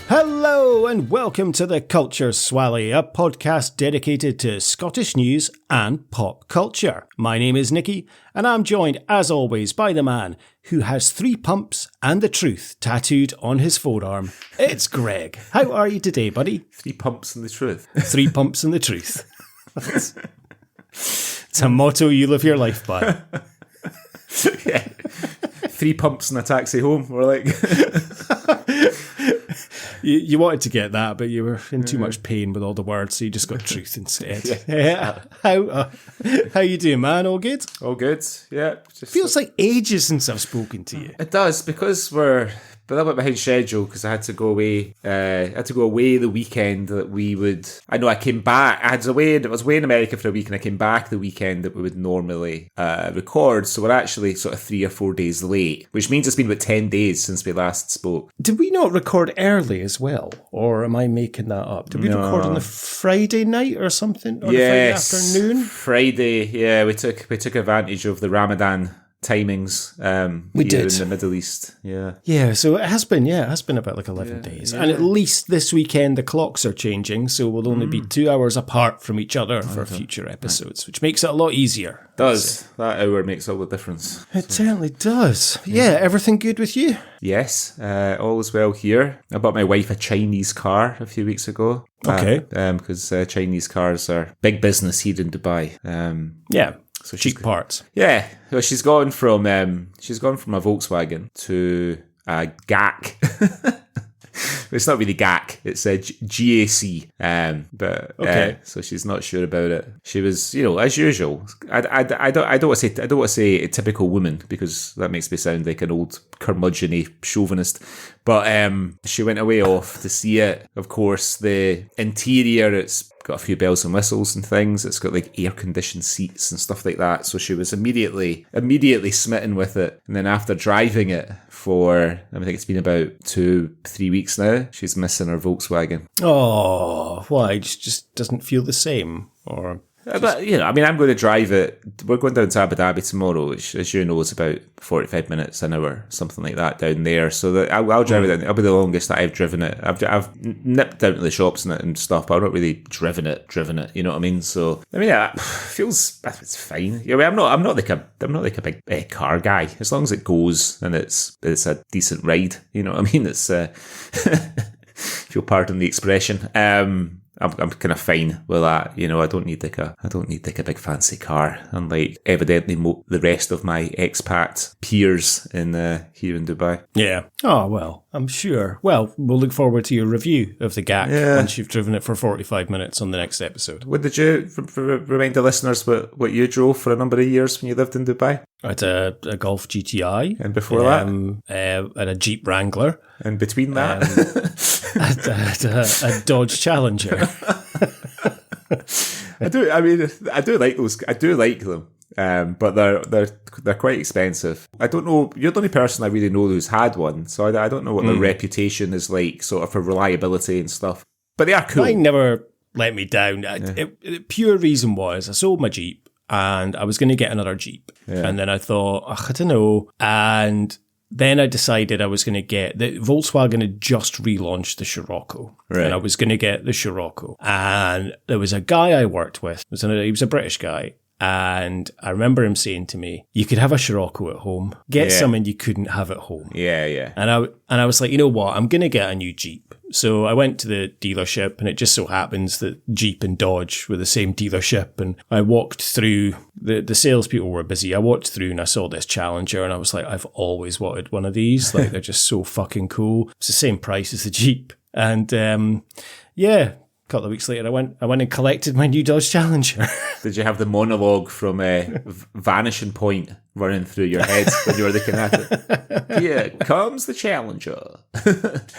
Hello and welcome to the Culture Swally, a podcast dedicated to Scottish news and pop culture. My name is Nicky and I'm joined as always by the man who has 3 pumps and the truth tattooed on his forearm. It's Greg. How are you today, buddy? 3 pumps and the truth. 3 pumps and the truth. It's a motto you live your life by. Yeah. 3 pumps and a taxi home. We're like... You wanted to get that, but you were in too much pain with all the words, so you just got truth instead. Yeah. How you doing, man? All good? All good, yeah. Feels like ages since I've spoken to you. It does, because we're a little bit behind schedule, because I had to go away. The weekend that we would... I know I came back. I was away in America for a week, and I came back the weekend that we would normally record. So we're actually sort of 3 or 4 days late, which means it's been about 10 days since we last spoke. Did we not record early as well? Or am I making that up? Did we record on the Friday night or something? Or yes, the Friday afternoon? Friday, yeah. We took advantage of the Ramadan timings we here did in the Middle East. Yeah, so it has been about like 11 days. And at least this weekend the clocks are changing, so we'll only be 2 hours apart from each other for future episodes, which makes it a lot easier. Does. That hour makes all the difference. It certainly does. Yeah, everything good with you? Yes, all is well here. I bought my wife a Chinese car a few weeks ago. Okay. Because Chinese cars are big business here in Dubai. Yeah. So cheap parts. Yeah. Well, she's gone from a Volkswagen to a GAC. It's not really GAC. It's a GAC. But okay. So she's not sure about it. She was, as usual. I don't want to say a typical woman, because that makes me sound like an old curmudgeon-y chauvinist. But she went away off to see it. Of course, the interior, it's got a few bells and whistles and things. It's got like air-conditioned seats and stuff like that. So she was immediately smitten with it. And then after driving it for, I think it's been about 2-3 weeks now, she's missing her Volkswagen. Oh, why? It just doesn't feel the same? Or... But, I'm going to drive it. We're going down to Abu Dhabi tomorrow, which, as you know, is about 45 minutes, an hour, something like that down there. So I'll drive it down. It'll be the longest that I've driven it. I've nipped down to the shops and stuff, but I've not really driven it. You know what I mean? So it feels, it's fine. I'm not like a big car guy. As long as it goes and it's a decent ride. You know what I mean? It's if you'll pardon the expression. I'm kind of fine with that. I don't need like a big fancy car, unlike evidently the rest of my expat peers here in Dubai. Yeah. Oh, well, I'm sure. Well, we'll look forward to your review of the GAC once you've driven it for 45 minutes on the next episode. Did you remind the listeners what you drove for a number of years when you lived in Dubai? I had a Golf GTI. And before that? And a Jeep Wrangler. And between that? a Dodge Challenger. I do like those. I do like them. But they're quite expensive. I don't know. You're the only person I really know who's had one, so I don't know what their reputation is like, sort of for reliability and stuff. But they are cool. Mine never let me down. The pure reason was I sold my Jeep and I was going to get another Jeep, and then I thought, I don't know, and then I decided I was going to get the Volkswagen had just relaunched the Scirocco, and I was going to get the Scirocco. And there was a guy I worked with. He was a British guy. And I remember him saying to me, you could have a Scirocco at home. Get something you couldn't have at home. Yeah. And I was like, you know what? I'm going to get a new Jeep. So I went to the dealership, and it just so happens that Jeep and Dodge were the same dealership. And I walked through, the salespeople were busy. I walked through and I saw this Challenger, and I was like, I've always wanted one of these. Like, they're just so fucking cool. It's the same price as the Jeep. And a couple of weeks later, I went and collected my new Dodge Challenger. Did you have the monologue from Vanishing Point running through your head when you were looking at it? Here comes the Challenger.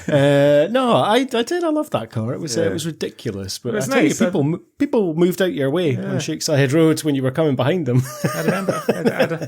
No, I did. I loved that car. It was ridiculous, but it was nice. People moved out your way on Shakeside Road when you were coming behind them. I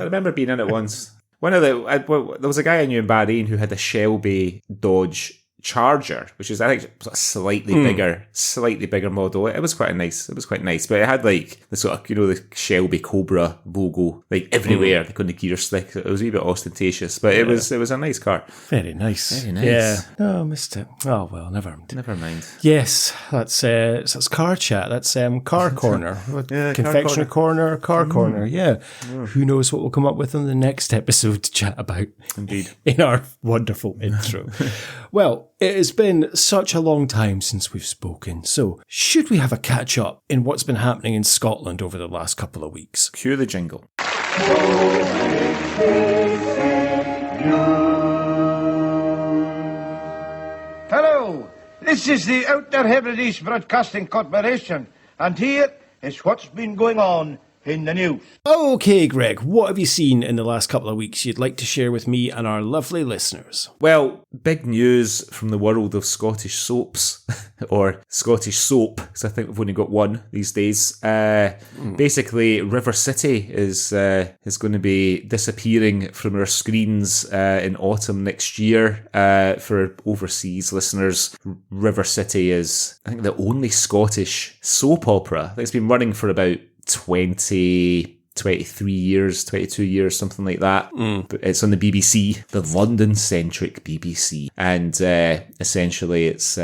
remember being in it once. There was a guy I knew in Bahrain who had a Shelby Dodge Charger, which is, I think, a slightly bigger model. It was quite nice, but it had like the sort of, the Shelby Cobra logo like everywhere, like on the gear stick. It was a wee bit ostentatious, but it was a nice car. Very nice. Yeah. Oh, missed it. Oh well, never mind. Yes, that's car chat. That's car corner. Confectioner corner, car corner. Yeah. Who knows what we'll come up with in the next episode to chat about. Indeed. In our wonderful intro. Well, it has been such a long time since we've spoken, so should we have a catch-up in what's been happening in Scotland over the last couple of weeks? Cue the jingle. Hello, this is the Outer Hebrides Broadcasting Corporation, and here is what's been going on in the news. Okay, Greg, what have you seen in the last couple of weeks you'd like to share with me and our lovely listeners? Well, big news from the world of Scottish soaps, or Scottish soap, because I think we've only got one these days. Basically, River City is going to be disappearing from our screens in autumn next year. For overseas listeners, River City is, I think, the only Scottish soap opera. I think it's been running for about 23 years, 22 years, something like that. But it's on the BBC, the London-centric BBC, and essentially its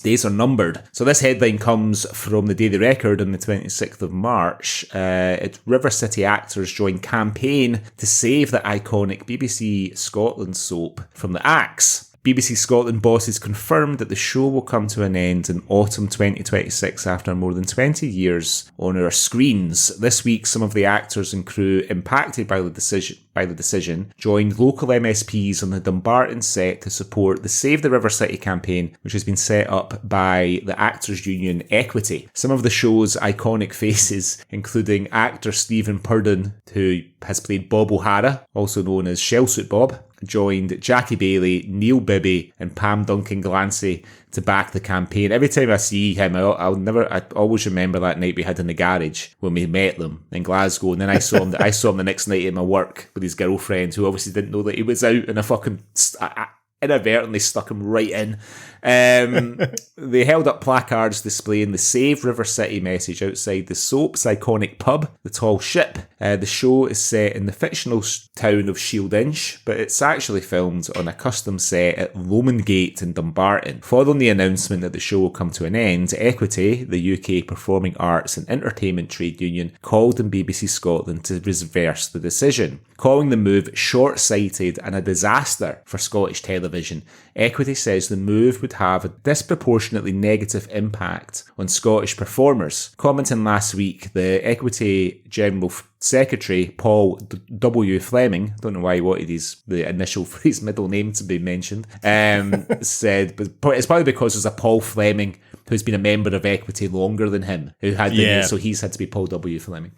days are numbered. So this headline comes from the Daily Record on the 26th of March. River City actors join campaign to save the iconic BBC Scotland soap from the axe. BBC Scotland bosses confirmed that the show will come to an end in autumn 2026 after more than 20 years on our screens. This week, some of the actors and crew impacted by the decision joined local MSPs on the Dumbarton set to support the Save the River City campaign, which has been set up by the actors union Equity. Some of the show's iconic faces, including actor Stephen Purden, who has played Bob O'Hara, also known as Shellsuit Bob, joined Jackie Bailey, Neil Bibby and Pam Duncan-Glancy to back the campaign. Every time I see him, I always remember that night we had in the garage when we met them in Glasgow, and then I saw him the next night in my work with his girlfriend, who obviously didn't know that he was out, and I inadvertently stuck him right in. They held up placards displaying the Save River City message outside the soap's iconic pub, the Tall Ship. The show is set in the fictional town of Shieldinch, but it's actually filmed on a custom set at Lomongate in Dumbarton. Following the announcement that the show will come to an end, Equity, the UK Performing Arts and Entertainment Trade Union, called on BBC Scotland to reverse the decision. Calling the move short-sighted and a disaster for Scottish television, Equity says the move would have a disproportionately negative impact on Scottish performers. Commenting last week, the Equity General Secretary, Paul W. Fleming, don't know why he wanted the initial for his middle name to be mentioned, said, but it's probably because there's a Paul Fleming who's been a member of Equity longer than him, who had the name, so he's had to be Paul W. Fleming.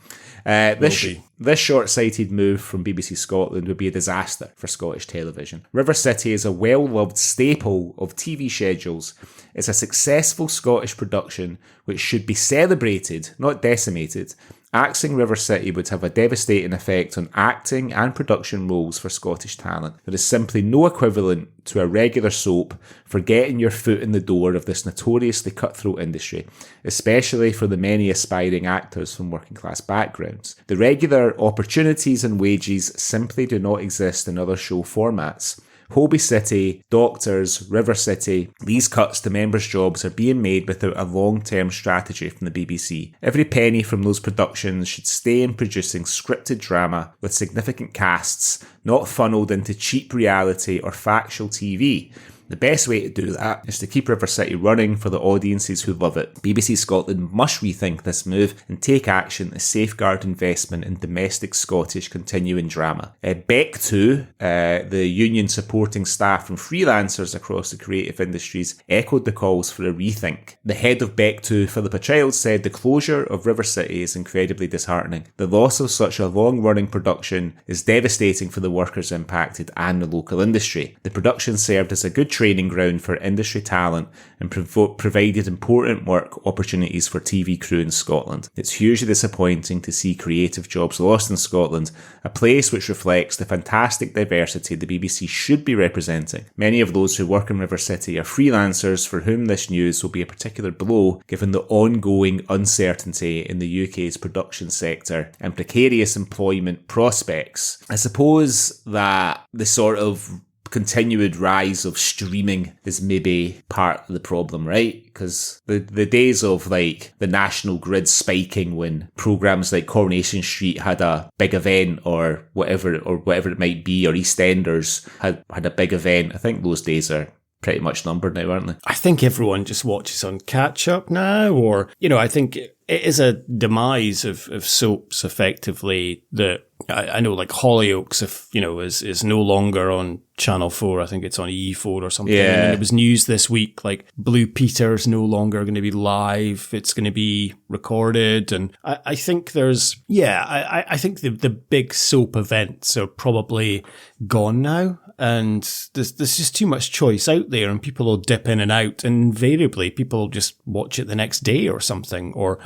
This short-sighted move from BBC Scotland would be a disaster for Scottish television. River City is a well-loved staple of TV schedules. It's a successful Scottish production which should be celebrated, not decimated. Axing River City would have a devastating effect on acting and production roles for Scottish talent. There is simply no equivalent to a regular soap for getting your foot in the door of this notoriously cutthroat industry, especially for the many aspiring actors from working class backgrounds. The regular opportunities and wages simply do not exist in other show formats. Holby City, Doctors, River City, these cuts to members' jobs are being made without a long-term strategy from the BBC. Every penny from those productions should stay in producing scripted drama with significant casts, not funneled into cheap reality or factual TV. The best way to do that is to keep River City running for the audiences who love it. BBC Scotland must rethink this move and take action to safeguard investment in domestic Scottish continuing drama. Beck2, the union supporting staff and freelancers across the creative industries, echoed the calls for a rethink. The head of Beck2, Philippa Childs, said the closure of River City is incredibly disheartening. The loss of such a long-running production is devastating for the workers impacted and the local industry. The production served as a good training ground for industry talent and provided important work opportunities for TV crew in Scotland. It's hugely disappointing to see creative jobs lost in Scotland, a place which reflects the fantastic diversity the BBC should be representing. Many of those who work in River City are freelancers for whom this news will be a particular blow given the ongoing uncertainty in the UK's production sector and precarious employment prospects. I suppose that the sort of continued rise of streaming is maybe part of the problem, right? Because the days of like the national grid spiking when programs like Coronation Street had a big event or whatever it might be, or EastEnders had a big event, I think those days are pretty much numbered now, aren't they? I think everyone just watches on catch up now, or, you know, I think it is a demise of soaps effectively that I know, like Hollyoaks, if you know, is no longer on Channel 4. I think it's on E4 or something. Yeah. And it was news this week, like Blue Peter's no longer going to be live. It's going to be recorded. And I think there's, I think the big soap events are probably gone now. And there's just too much choice out there, and people will dip in and out, and invariably people will just watch it the next day or something, or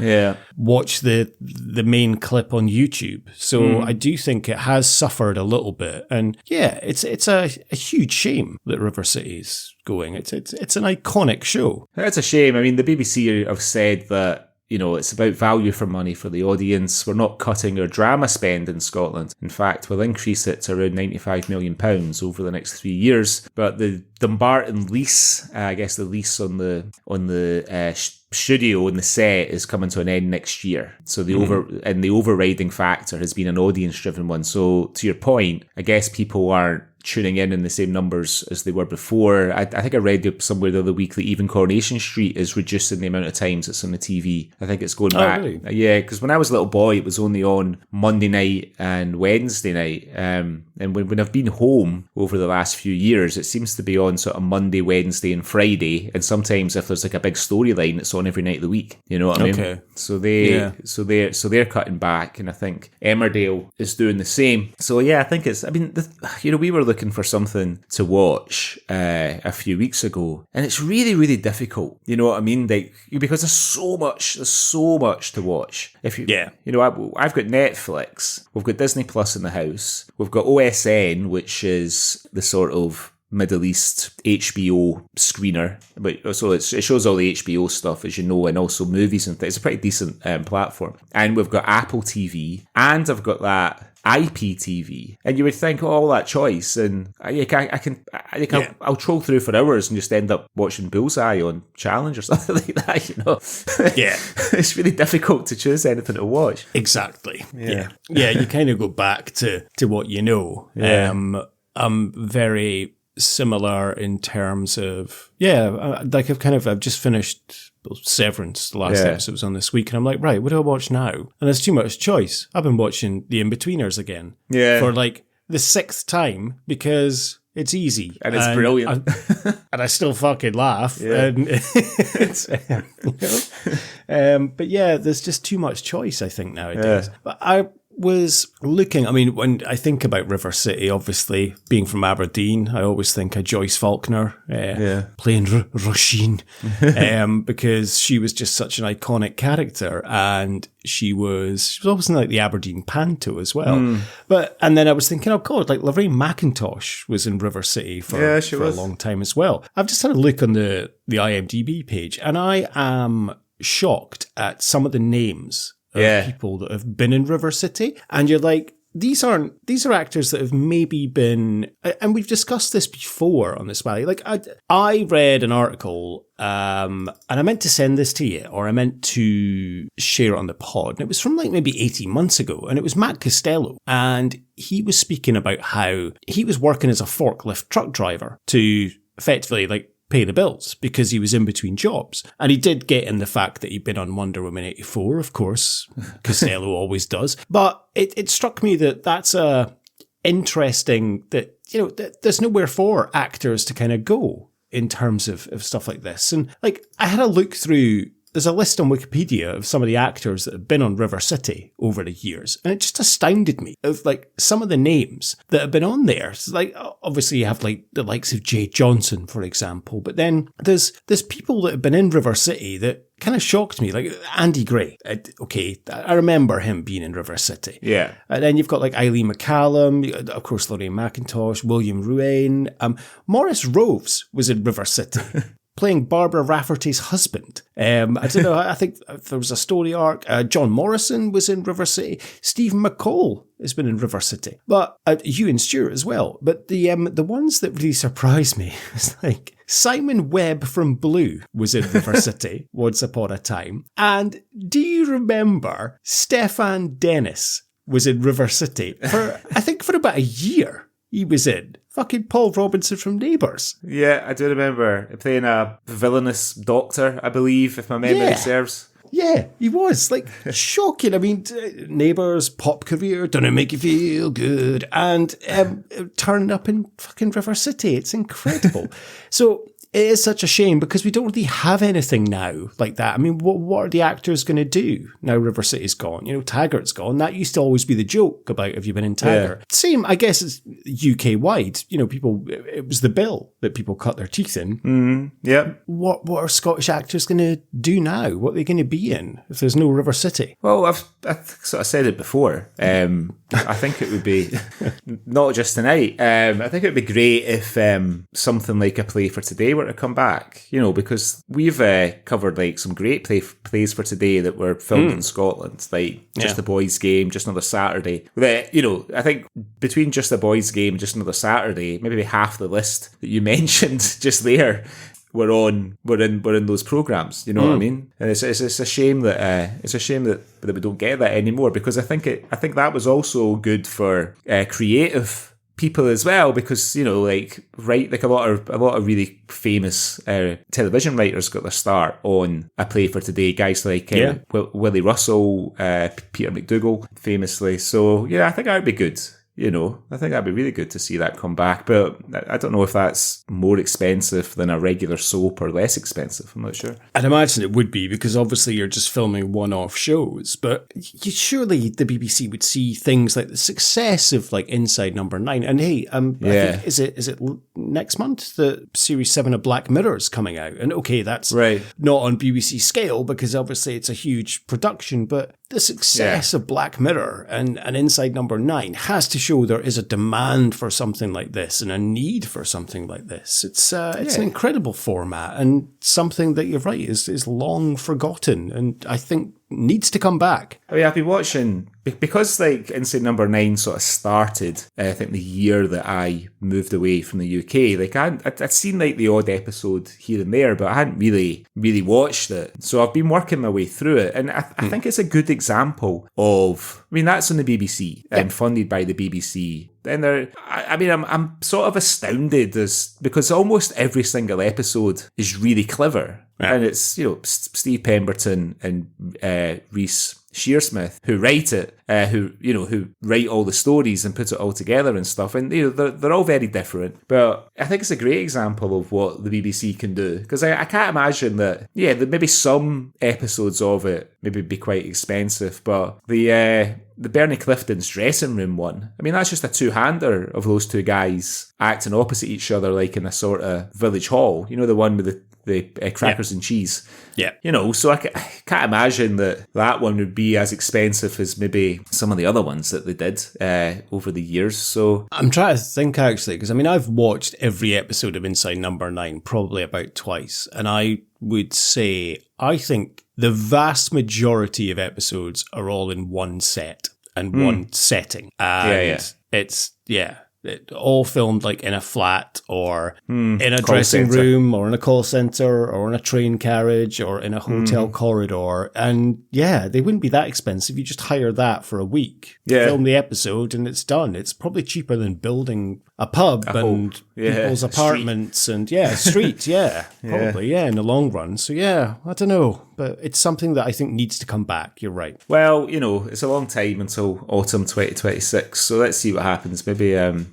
watch the main clip on YouTube. So I do think it has suffered a little bit, and it's a huge shame that River City's going. It's an iconic show. It's a shame. I mean, the BBC have said that, you know, it's about value for money for the audience. We're not cutting our drama spend in Scotland. In fact, we'll increase it to around £95 million over the next 3 years. But the Dumbarton lease, I guess the lease on the studio and the set is coming to an end next year. So the overriding factor has been an audience-driven one. So to your point, I guess people aren't tuning in the same numbers as they were before. I think I read somewhere the other week that even Coronation Street is reducing the amount of times it's on the TV. I think it's going back. Really? Yeah, because when I was a little boy, it was only on Monday night and Wednesday night. And when I've been home over the last few years, it seems to be on sort of Monday, Wednesday and Friday. And sometimes if there's like a big storyline, it's on every night of the week. You know what I mean? Okay. So they're cutting back, and I think Emmerdale is doing the same. So yeah, I think it's, I mean, we were looking for something to watch a few weeks ago, and it's really, really difficult. You know what I mean? Like, because there's so much to watch. I've got Netflix, we've got Disney Plus in the house, we've got OSN, which is the sort of Middle East HBO screener, but so it shows all the HBO stuff, as you know, and also movies and things. It's a pretty decent platform. And we've got Apple TV, and I've got that IPTV, and you would think, oh, all that choice, and I'll troll through for hours and just end up watching Bullseye on Challenge or something like that, you know. Yeah. It's really difficult to choose anything to watch. Exactly. Yeah, you kind of go back to what you know. Yeah. I'm very similar in terms of, I've just finished Severance, the last episode was on this week, and I'm like, right, what do I watch now? And there's too much choice. I've been watching The In-Betweeners again for like the 6th time because it's easy. And it's brilliant. And I still fucking laugh. Yeah. And it's, but yeah, there's just too much choice, I think, nowadays. Yeah. But I was looking, I mean, when I think about River City, obviously being from Aberdeen, I always think of Joyce Faulkner playing Roisin because she was just such an iconic character, and she was always in like the Aberdeen Panto as well. And then I was thinking, oh God, like Lorraine McIntosh was in River City for a long time as well. I've just had a look on the IMDb page, and I am shocked at some of the names of people that have been in River City, and you're like, these are actors that have maybe been, and we've discussed this before on this Swally. Like I read an article, and I meant to send this to you, or I meant to share it on the pod, and it was from like maybe 18 months ago, and it was Matt Costello, and he was speaking about how he was working as a forklift truck driver to effectively like pay the bills because he was in between jobs. And he did get in the fact that he'd been on Wonder Woman 84, of course. Costello always does. But it struck me that that's interesting that, you know, there's nowhere for actors to kind of go in terms of stuff like this. And like, I had a look through there's a list on Wikipedia of some of the actors that have been on River City over the years, and it just astounded me of like some of the names that have been on there. So, like, obviously you have like the likes of Jay Johnson, for example, but then there's people that have been in River City that kind of shocked me, like Andy Gray. I remember him being in River City. Yeah. And then you've got like Eileen McCallum, of course, Lorraine McIntosh, William Ruane. Maurice Roves was in River City, playing Barbara Rafferty's husband. I don't know, I think there was a story arc. John Morrison was in River City. Stephen McCall has been in River City. But Ewan Stewart as well. But the ones that really surprised me was like Simon Webb from Blue was in River City once upon a time. And do you remember Stefan Dennis was in River City for, I think, for about a year? He was in. Fucking Paul Robinson from Neighbours. Yeah, I do remember playing a villainous doctor, I believe, if my memory serves. Yeah, he was. Like, shocking. I mean, Neighbours, pop career, doesn't make you feel good. And turning up in fucking River City. It's incredible. So it is such a shame because we don't really have anything now like that. I mean, what are the actors going to do now River City's gone? You know, Taggart's gone. That used to always be the joke about have you been in Taggart. Yeah. Same, I guess, it's UK-wide. You know, it was the Bill that people cut their teeth in. Yeah. What are Scottish actors going to do now? What are they going to be in if there's no River City? Well, I've sort of said it before. I think it would be, not just tonight, I think it would be great if something like A Play for Today were to come back, you know, because we've covered like some great plays for today that were filmed in Scotland, like Just the Boys Game, Just Another Saturday. You know, I think between Just the Boys Game and Just Another Saturday, maybe half the list that you mentioned just there were in those programs. You know what I mean? And it's a shame that we don't get that anymore, because I think that was also good for creative people as well, because, you know, like a lot of really famous television writers got their start on A Play for Today. Guys like Willie Russell, Peter McDougall, famously. So yeah, I think that would be good. You know, I think that'd be really good to see that come back. But I don't know if that's more expensive than a regular soap or less expensive. I'm not sure. I'd imagine it would be, because obviously you're just filming one-off shows. But surely the BBC would see things like the success of like Inside Number 9. And hey, I think, is it next month that Series 7 of Black Mirror is coming out? And okay, that's not on BBC scale because obviously it's a huge production, but the success of Black Mirror and Inside Number 9 has to show there is a demand for something like this and a need for something like this. It's an incredible format and something that you're right is long forgotten and I think needs to come back. I mean, I've been watching, because like Inside Number 9 sort of started, I think the year that I moved away from the UK. Like I'd seen like the odd episode here and there, but I hadn't really watched it. So I've been working my way through it, and I think it's a good example of. I mean, that's on the BBC and funded by the BBC. And I'm sort of astounded because almost every single episode is really clever. Yeah. And it's, you know, Steve Pemberton and Rhys Shearsmith who write it, who write all the stories and put it all together and stuff. And, you know, they're all very different. But I think it's a great example of what the BBC can do. Because I can't imagine that, there may be some episodes of it maybe be quite expensive, but the Bernie Clifton's dressing room one, I mean, that's just a two-hander of those two guys acting opposite each other like in a sort of village hall. You know, the one with the crackers and cheese. Yeah. You know, so I can't imagine that one would be as expensive as maybe some of the other ones that they did over the years. So I'm trying to think actually, because I mean, I've watched every episode of Inside Number 9 probably about twice, and I would say I think the vast majority of episodes are all in one set and one setting. And it's it all filmed like in a flat or in a dressing room or in a call center or in a train carriage or in a hotel corridor. And they wouldn't be that expensive. You just hire that for a week, film the episode and it's done. It's probably cheaper than building a pub and people's apartments and street. Probably in the long run. So I don't know. But it's something that I think needs to come back. You're right. Well, you know, it's a long time until autumn 2026. So let's see what happens. Maybe the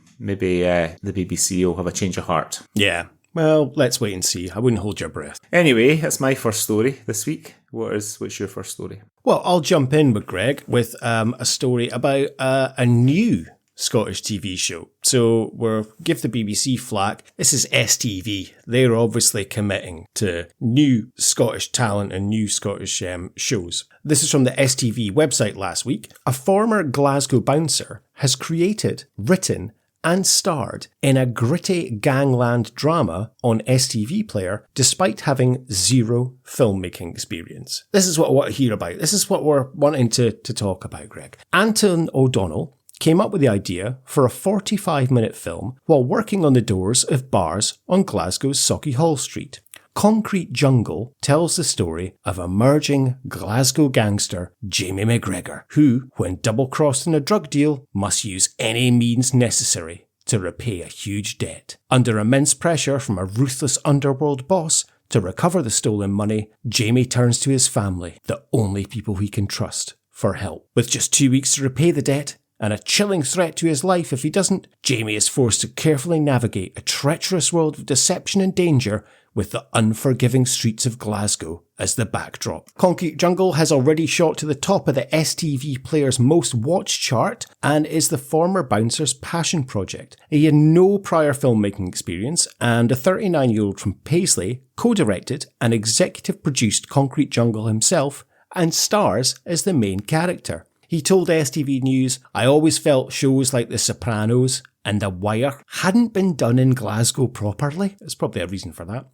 BBC will have a change of heart. Yeah. Well, let's wait and see. I wouldn't hold your breath. Anyway, that's my first story this week. What's your first story? Well, I'll jump in with Greg with a story about a new Scottish TV show. So we'll give the BBC flack. This is STV. They're obviously committing to new Scottish talent and new Scottish shows. This is from the STV website last week. A former Glasgow bouncer has created, written, and starred in a gritty gangland drama on STV Player despite having zero filmmaking experience. This is what I want to hear about. This is what we're wanting to talk about, Greg. Anton O'Donnell came up with the idea for a 45-minute film while working on the doors of bars on Glasgow's Sauchiehall Street. Concrete Jungle tells the story of emerging Glasgow gangster Jamie McGregor, who, when double-crossed in a drug deal, must use any means necessary to repay a huge debt. Under immense pressure from a ruthless underworld boss to recover the stolen money, Jamie turns to his family, the only people he can trust, for help. With just 2 weeks to repay the debt, and a chilling threat to his life if he doesn't, Jamie is forced to carefully navigate a treacherous world of deception and danger with the unforgiving streets of Glasgow as the backdrop. Concrete Jungle has already shot to the top of the STV Player's most watched chart and is the former bouncer's passion project. He had no prior filmmaking experience, and the 39-year-old from Paisley co-directed and executive produced Concrete Jungle himself and stars as the main character. He told STV News, "I always felt shows like The Sopranos and The Wire hadn't been done in Glasgow properly." There's probably a reason for that.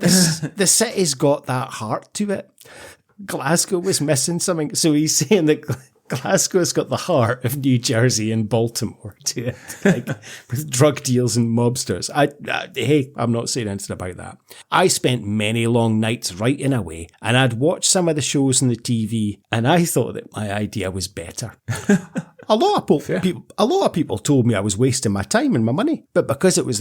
The city's got that heart to it. Glasgow was missing something. So he's saying that Glasgow's got the heart of New Jersey and Baltimore to it, like with drug deals and mobsters. Hey, I'm not saying anything about that. I spent many long nights writing away, and I'd watched some of the shows on the TV, and I thought that my idea was better. A lot of people told me I was wasting my time and my money, but because it was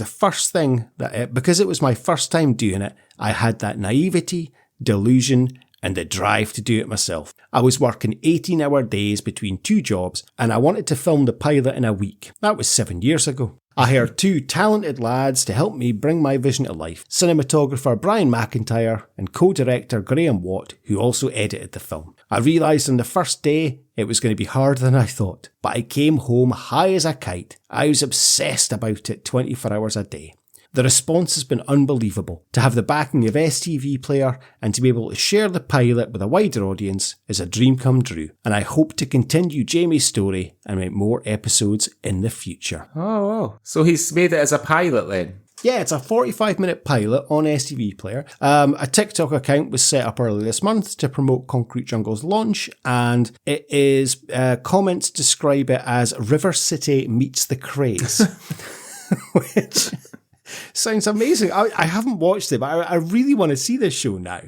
my first time doing it, I had that naivety, delusion, and the drive to do it myself. I was working 18-hour days between 2 jobs, and I wanted to film the pilot in a week. That was 7 years ago. I hired 2 talented lads to help me bring my vision to life. Cinematographer Brian McIntyre and co-director Graham Watt, who also edited the film. I realised on the first day it was going to be harder than I thought, but I came home high as a kite. I was obsessed about it 24 hours a day. The response has been unbelievable. To have the backing of STV Player and to be able to share the pilot with a wider audience is a dream come true, and I hope to continue Jamie's story and make more episodes in the future. Oh, wow. So he's made it as a pilot then? Yeah, it's a 45-minute pilot on STV Player. A TikTok account was set up earlier this month to promote Concrete Jungle's launch, and it is comments describe it as River City meets the Craze, which sounds amazing. I haven't watched it, but I really want to see this show now.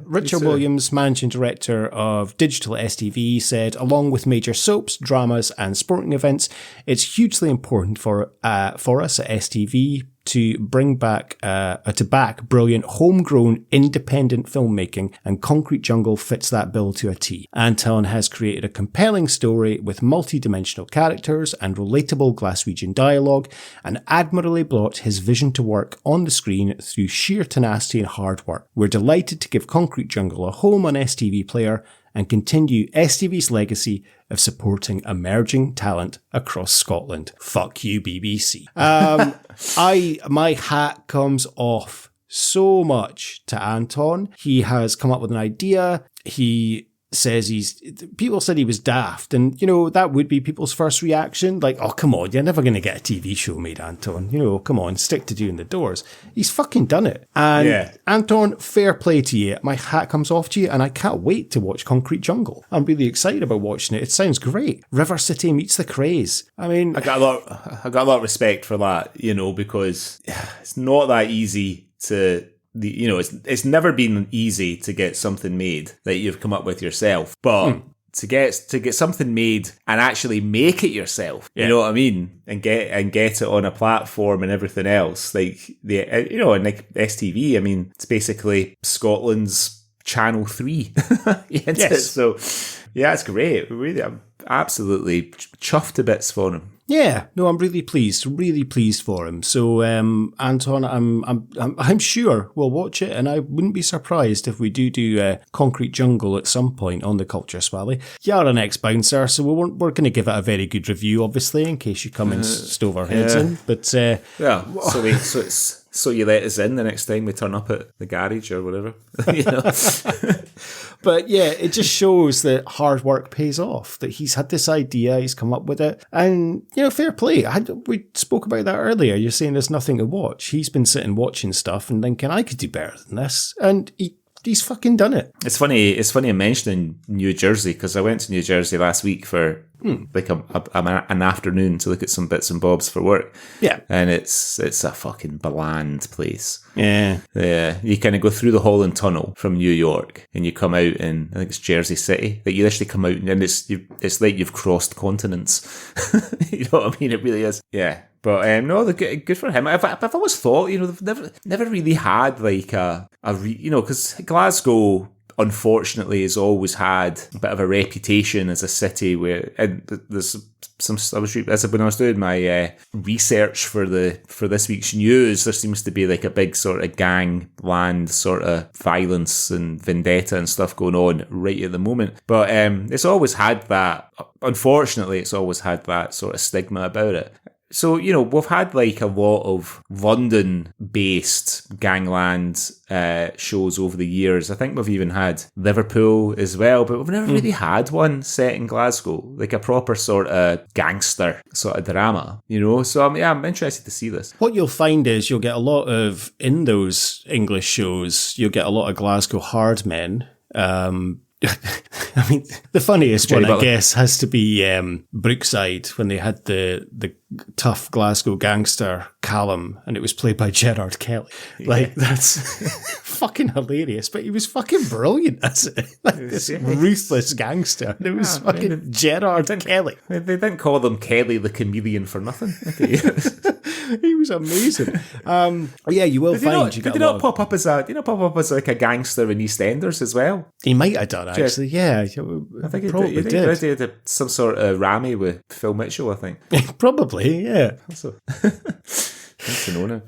Richard Williams, managing director of Digital STV, said, along with major soaps, dramas and sporting events, it's hugely important for us at STV to back brilliant homegrown independent filmmaking, and Concrete Jungle fits that bill to a T. Anton has created a compelling story with multi-dimensional characters and relatable Glaswegian dialogue, and admirably brought his vision to work on the screen through sheer tenacity and hard work. We're delighted to give Concrete Jungle a home on STV Player and continue STV's legacy of supporting emerging talent across Scotland. Fuck you, BBC. My hat comes off so much to Anton. He has come up with an idea. He says people said he was daft, and that would be people's first reaction, like, oh come on, you're never going to get a TV show made, Anton, come on, stick to doing the doors. He's fucking done it, and Anton, fair play to you. My hat comes off to you, and I can't wait to watch Concrete Jungle. I'm really excited about watching it. It sounds great. River City meets the Craze. I mean, I got a lot of respect for that, because it's not that easy to it's never been easy to get something made that you've come up with yourself, but to get something made and actually make it yourself, you know what I mean, and get it on a platform and everything else, like and like STV. I mean, it's basically Scotland's Channel 3. Yes. So yeah, it's great. Really, I'm absolutely chuffed to bits for him. Yeah, no, I'm really pleased for him. So, Anton, I'm sure we'll watch it, and I wouldn't be surprised if we do Concrete Jungle at some point on the Culture Swally. You're an ex-bouncer, so we're going to give it a very good review, obviously, in case you come and stove our heads in. But so you let us in the next time we turn up at the garage or whatever. But yeah, it just shows that hard work pays off, that he's had this idea, he's come up with it, and, fair play. We spoke about that earlier. You're saying there's nothing to watch. He's been sitting watching stuff and thinking, I could do better than this. And he's fucking done it. It's funny I'm mentioning New Jersey, because I went to New Jersey last week for like an afternoon to look at some bits and bobs for work. Yeah. And it's a fucking bland place. Yeah. Yeah. You kind of go through the Holland Tunnel from New York and you come out in, I think it's Jersey City. Like you literally come out and it's like you've crossed continents. You know what I mean? It really is. Yeah. But no, good for him. I've always thought, they've never really had like because Glasgow, unfortunately, has always had a bit of a reputation as a city where, and there's some. When I was doing my research for this week's news, there seems to be like a big sort of gangland sort of violence and vendetta and stuff going on right at the moment. But it's always had that. Unfortunately, it's always had that sort of stigma about it. So, we've had like a lot of London-based gangland shows over the years. I think we've even had Liverpool as well, but we've never really had one set in Glasgow, like a proper sort of gangster sort of drama, So, I'm interested to see this. What you'll find is you'll get a lot of, in those English shows, you'll get a lot of Glasgow hard men. I mean, the funniest one, I guess, has to be Brookside, when they had the tough Glasgow gangster Callum, and it was played by Gerard Kelly. Like, that's fucking hilarious, but he was fucking brilliant as it. Like, this ruthless gangster. It was fucking Gerard Kelly. They didn't call them Kelly the Chameleon for nothing. He was amazing. Yeah, you will find. Did he not pop up as like a gangster in EastEnders as well? He might have done, actually. Yeah, I think he probably did. He did some sort of Rami with Phil Mitchell, I think. Probably, yeah. So, nice to know now.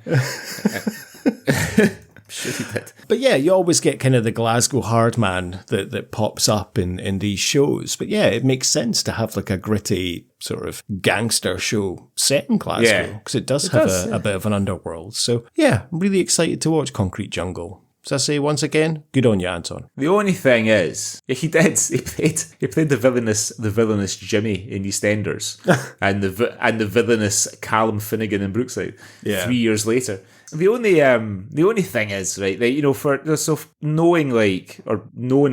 Sure he did. But yeah, you always get kind of the Glasgow hard man that pops up in these shows. But yeah, it makes sense to have like a gritty sort of gangster show set in Glasgow, because it does have a bit of an underworld. So yeah, I'm really excited to watch Concrete Jungle. So I say once again, good on you, Anton. The only thing is, he played the villainous Jimmy in EastEnders, and the villainous Callum Finnegan in Brookside. Yeah. 3 years later. The only thing is, right, that, knowing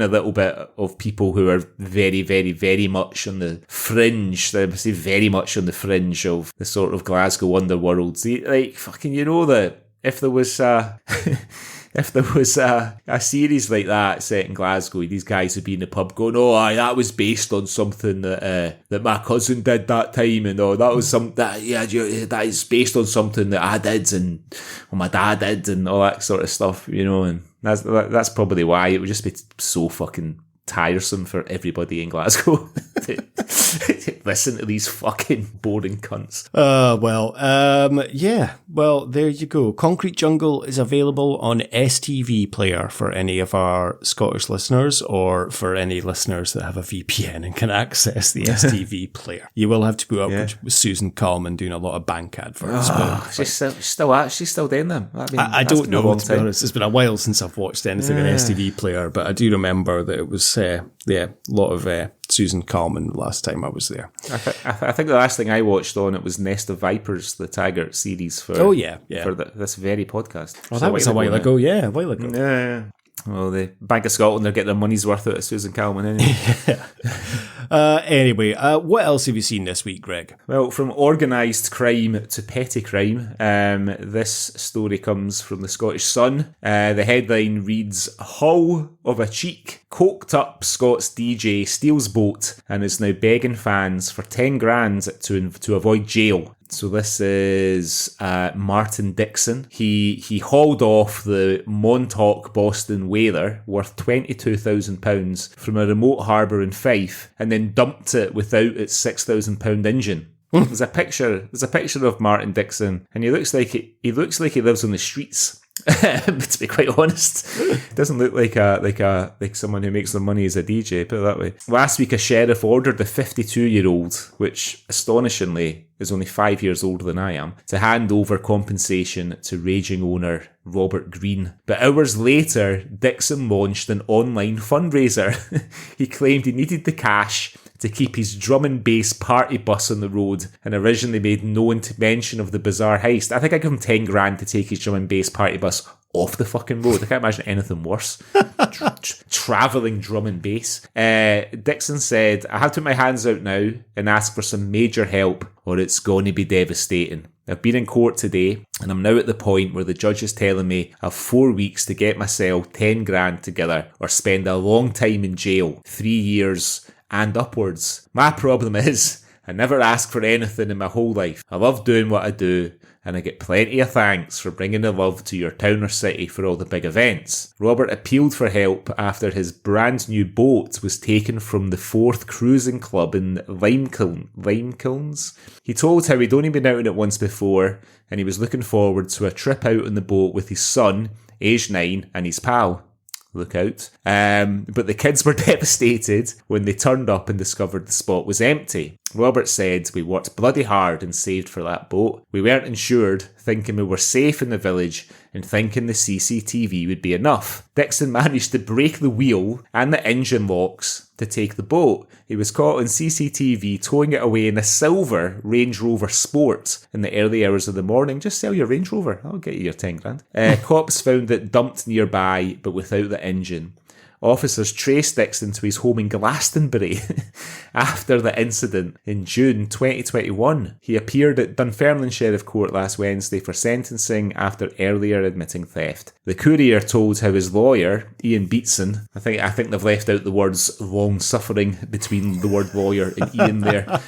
a little bit of people who are very, very, very much on the fringe, I say very much on the fringe of the sort of Glasgow underworld, that if there was if there was a series like that set in Glasgow, these guys would be in the pub going, "Oh, aye, that was based on something that my cousin did that time, and that was that is based on something that I did and my dad did, and all that sort of stuff, and that's probably why it would just be so fucking tiresome for everybody in Glasgow to listen to these fucking boring cunts. Well, there you go. Concrete Jungle is available on STV Player for any of our Scottish listeners, or for any listeners that have a VPN and can access the STV Player. You will have to put up with Susan Coleman doing a lot of bank adverts. She's still doing them. I don't know, to be honest. It's been a while since I've watched anything on STV Player, but I do remember that it was a lot of Susan Coleman last time I was there. I think the last thing I watched on it was Nest of Vipers, the Taggart series for this very podcast. Oh, that was a while ago. Yeah, a while ago. Yeah. Well, the Bank of Scotland, they're getting their money's worth out of Susan Coleman anyway. Anyway, what else have you seen this week, Greg? Well, from organised crime to petty crime, this story comes from the Scottish Sun. The headline reads, "Hull of a cheek, coked up Scots DJ steals boat and is now begging fans for 10 grand to avoid jail." So this is Martin Dixon. He hauled off the Montauk Boston whaler worth £22,000 from a remote harbour in Fife, and then dumped it without its £6,000 engine. There's a picture of Martin Dixon, and he looks like he lives on the streets. To be quite honest, doesn't look like someone who makes their money as a DJ, put it that way. Last week, a sheriff ordered the 52-year-old, which astonishingly is only 5 years older than I am, to hand over compensation to raging owner Robert Green. But hours later, Dixon launched an online fundraiser. He claimed he needed the cash to keep his drum and bass party bus on the road, and originally made no mention of the bizarre heist. I think I give him 10 grand to take his drum and bass party bus off the fucking road. I can't imagine anything worse. Travelling drum and bass. Dixon said, I have to put my hands out now and ask for some major help, or it's going to be devastating. I've been in court today, and I'm now at the point where the judge is telling me I have 4 weeks to get myself 10 grand together, or spend a long time in jail, 3 years and upwards. My problem is, I never ask for anything in my whole life. I love doing what I do, and I get plenty of thanks for bringing the love to your town or city for all the big events. Robert appealed for help after his brand new boat was taken from the Fourth Cruising Club in Limekilns. He told how he'd only been out on it once before, and he was looking forward to a trip out on the boat with his son, aged 9, and his pal. Look out. But the kids were devastated when they turned up and discovered the spot was empty. Robert said, we worked bloody hard and saved for that boat. We weren't insured, thinking we were safe in the village and thinking the CCTV would be enough. Dixon managed to break the wheel and the engine locks to take the boat. He was caught on CCTV towing it away in a silver Range Rover Sport in the early hours of the morning. Just sell your Range Rover. I'll get you your 10 grand. Cops found it dumped nearby, but without the engine. Officers traced Dixon to his home in Glastonbury after the incident in June 2021. He appeared at Dunfermline Sheriff Court last Wednesday for sentencing after earlier admitting theft. The Courier told how his lawyer, Ian Beatson, I think they've left out the words long-suffering between the word lawyer and Ian there,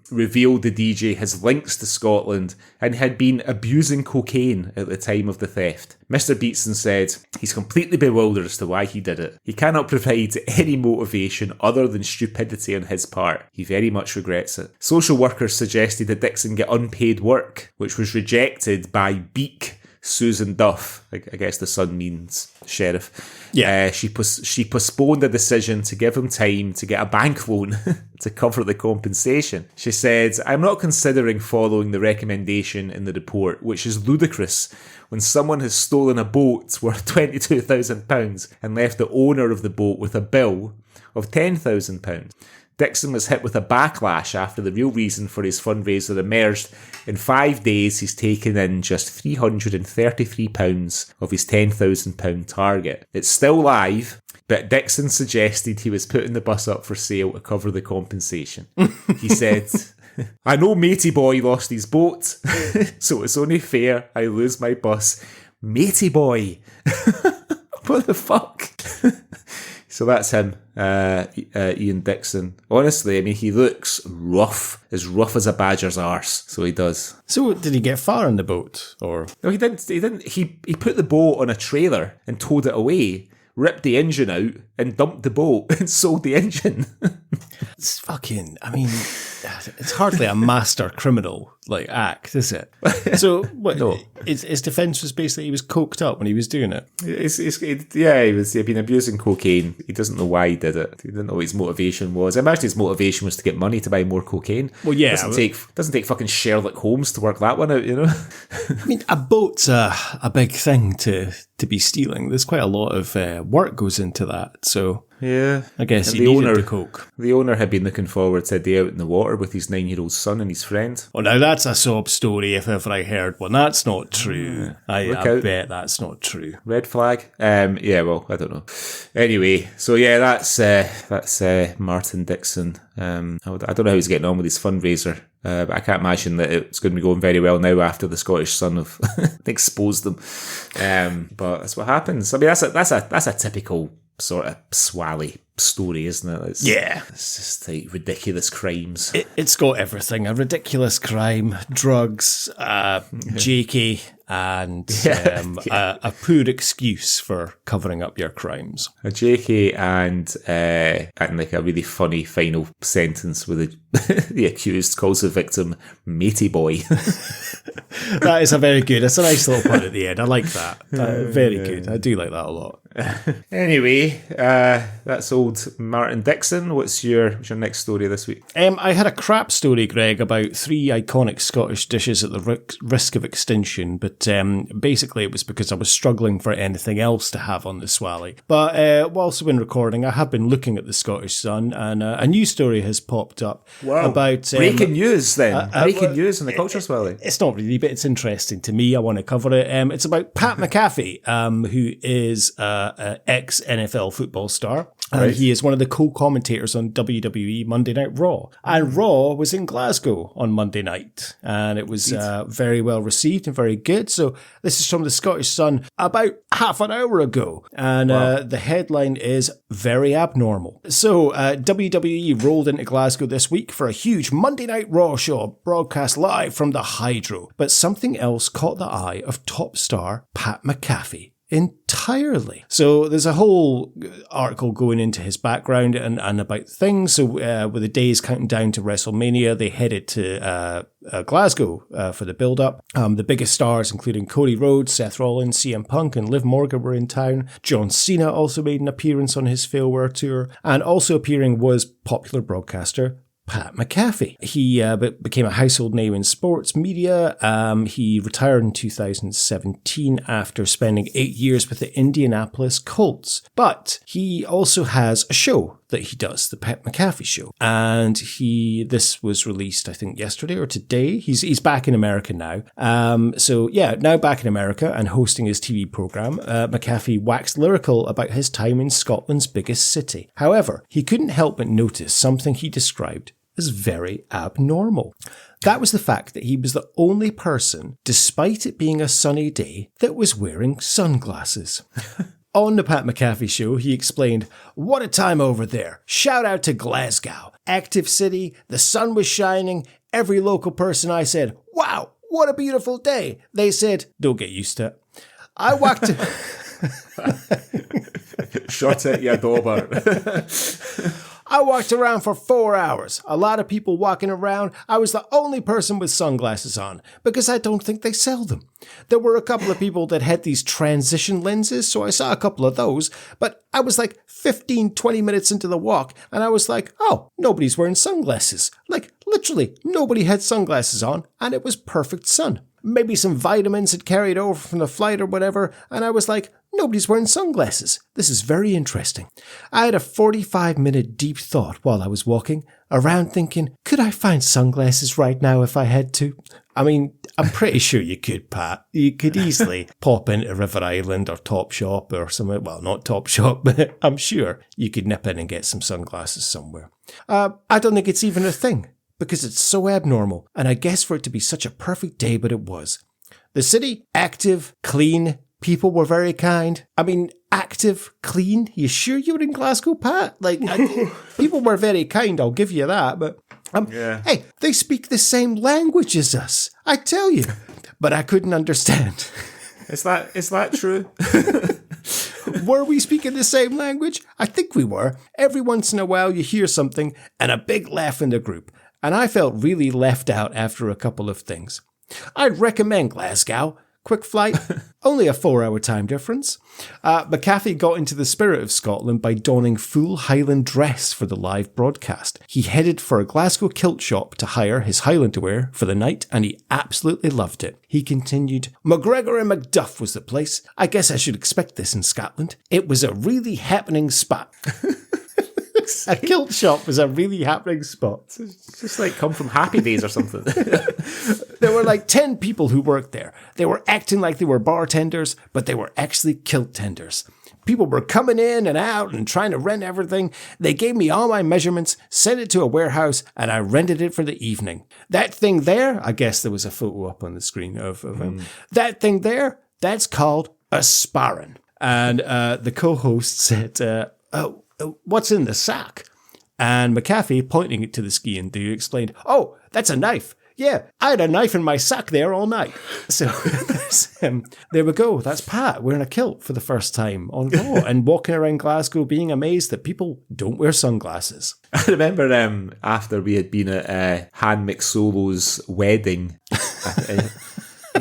revealed the DJ has links to Scotland and had been abusing cocaine at the time of the theft. Mr. Beatson said he's completely bewildered as to why he did it. He cannot provide any motivation other than stupidity on his part. He very much regrets it. Social workers suggested that Dixon get unpaid work, which was rejected by Beak Susan Duff. I guess the son means sheriff. Yeah. She postponed the decision to give him time to get a bank loan to cover the compensation. She said, I'm not considering following the recommendation in the report, which is ludicrous when someone has stolen a boat worth £22,000 and left the owner of the boat with a bill of £10,000. Dixon was hit with a backlash after the real reason for his fundraiser emerged. In 5 days, he's taken in just £333 of his £10,000 target. It's still live, but Dixon suggested he was putting the bus up for sale to cover the compensation. He said, I know Matey Boy lost his boat, so it's only fair I lose my bus. Matey Boy! What the fuck? So that's him, Ian Dixon. Honestly, I mean, he looks rough as a badger's arse. So he does. So did he get far on the boat, or? No, he didn't. He put the boat on a trailer and towed it away, ripped the engine out and dumped the boat and sold the engine. It's fucking, I mean, it's hardly a master criminal like act, is it? So what? No. His defence was basically he was coked up when he was doing it. He'd been abusing cocaine. He doesn't know why he did it. He didn't know what his motivation was. I imagine his motivation was to get money to buy more cocaine. Well, yeah, doesn't take fucking Sherlock Holmes to work that one out, you know. I mean, a boat's a big thing to be stealing. There's quite a lot of work goes into that. So yeah, I guess he needed the coke. The owner had been looking forward to a day out in the water with his 9-year-old son and his friend. Well, now that's a sob story if ever I heard one. That's not true. I bet that's not true. Red flag. Yeah, well, I don't know. Anyway, so yeah, that's Martin Dixon. I don't know how he's getting on with his fundraiser. But I can't imagine that it's going to be going very well now after the Scottish Sun have exposed them. But that's what happens. I mean, that's a typical sort of Swally story, isn't it? It's just like ridiculous crimes. It's got everything: a ridiculous crime, drugs, JK, and a poor excuse for covering up your crimes. A JK and like a really funny final sentence where the accused calls the victim matey boy. That is that's a nice little pun at the end. I like that. Very good. I do like that a lot. Anyway, that's old Martin Dixon. What's your next story this week? I had a crap story, Greg, about 3 iconic Scottish dishes at the risk of extinction, but basically it was because I was struggling for anything else to have on the Swally. But whilst I've been recording, I have been looking at the Scottish Sun, and a new story has popped up about... breaking news, then. Breaking news on the Culture Swally. It's not really, but it's interesting to me. I want to cover it. It's about Pat McAfee, who is an ex-NFL football star. And he is one of the co-commentators on WWE Monday Night Raw. And Raw was in Glasgow on Monday night. And it was very well received and very good. So this is from the Scottish Sun about half an hour ago. And the headline is very abnormal. So WWE rolled into Glasgow this week for a huge Monday Night Raw show broadcast live from the Hydro. But something else caught the eye of top star Pat McAfee entirely. So there's a whole article going into his background and about things. So with the days counting down to WrestleMania, they headed to Glasgow for the build-up. The biggest stars, including Cody Rhodes, Seth Rollins, CM Punk, and Liv Morgan were in town. John Cena also made an appearance on his farewell tour. And also appearing was popular broadcaster Pat McAfee. He became a household name in sports media. He retired in 2017 after spending 8 years with the Indianapolis Colts. But he also has a show that he does, the Pat McAfee Show. And this was released, I think, yesterday or today. He's back in America now. Now back in America and hosting his TV program, McAfee waxed lyrical about his time in Scotland's biggest city. However, he couldn't help but notice something he described as very abnormal. That was the fact that he was the only person, despite it being a sunny day, that was wearing sunglasses. On the Pat McAfee Show, he explained, "What a time over there. Shout out to Glasgow. Active city, the sun was shining. Every local person I said, wow, what a beautiful day. They said, don't get used to it. I walked to..." Shut it, you dauber. "I walked around for 4 hours. A lot of people walking around. I was the only person with sunglasses on because I don't think they sell them. There were a couple of people that had these transition lenses, so I saw a couple of those. But I was like 15, 20 minutes into the walk, and I was like, oh, nobody's wearing sunglasses. Like, literally, nobody had sunglasses on, and it was perfect sun. Maybe some vitamins had carried over from the flight or whatever, and I was like, nobody's wearing sunglasses. This is very interesting. I had a 45-minute deep thought while I was walking around thinking, could I find sunglasses right now if I had to? I mean, I'm pretty sure you could, Pat. You could easily pop into River Island or Topshop or somewhere. Well, not Topshop, but I'm sure you could nip in and get some sunglasses somewhere. I don't think it's even a thing, because it's so abnormal, and I guess for it to be such a perfect day, but it was. The city, active, clean, people were very kind. I mean, active, clean? You sure you were in Glasgow, Pat? Like, people were very kind, I'll give you that, but hey, they speak the same language as us, I tell you. But I couldn't understand. Is that true? Were we speaking the same language? I think we were. Every once in a while you hear something and a big laugh in the group. And I felt really left out after a couple of things. I'd recommend Glasgow. Quick flight, only a 4-hour time difference. McAfee got into the spirit of Scotland by donning full Highland dress for the live broadcast. He headed for a Glasgow kilt shop to hire his Highland wear for the night, and he absolutely loved it. He continued, "McGregor and Macduff was the place. I guess I should expect this in Scotland. It was a really happening spot." A kilt shop was a really happening spot. It's just like come from Happy Days or something. There were like 10 people who worked there. They were acting like they were bartenders, but they were actually kilt tenders. People were coming in and out and trying to rent everything. They gave me all my measurements, sent it to a warehouse, and I rented it for the evening. That thing there, I guess there was a photo up on the screen of him. That thing there, that's called a sparring. And the co-host said, what's in the sack? And McAfee, pointing it to the skiing dude, explained, oh, that's a knife. Yeah, I had a knife in my sack there all night. So there we go. That's Pat wearing a kilt for the first time on Raw and walking around Glasgow being amazed that people don't wear sunglasses. I remember after we had been at Han McSolo's wedding,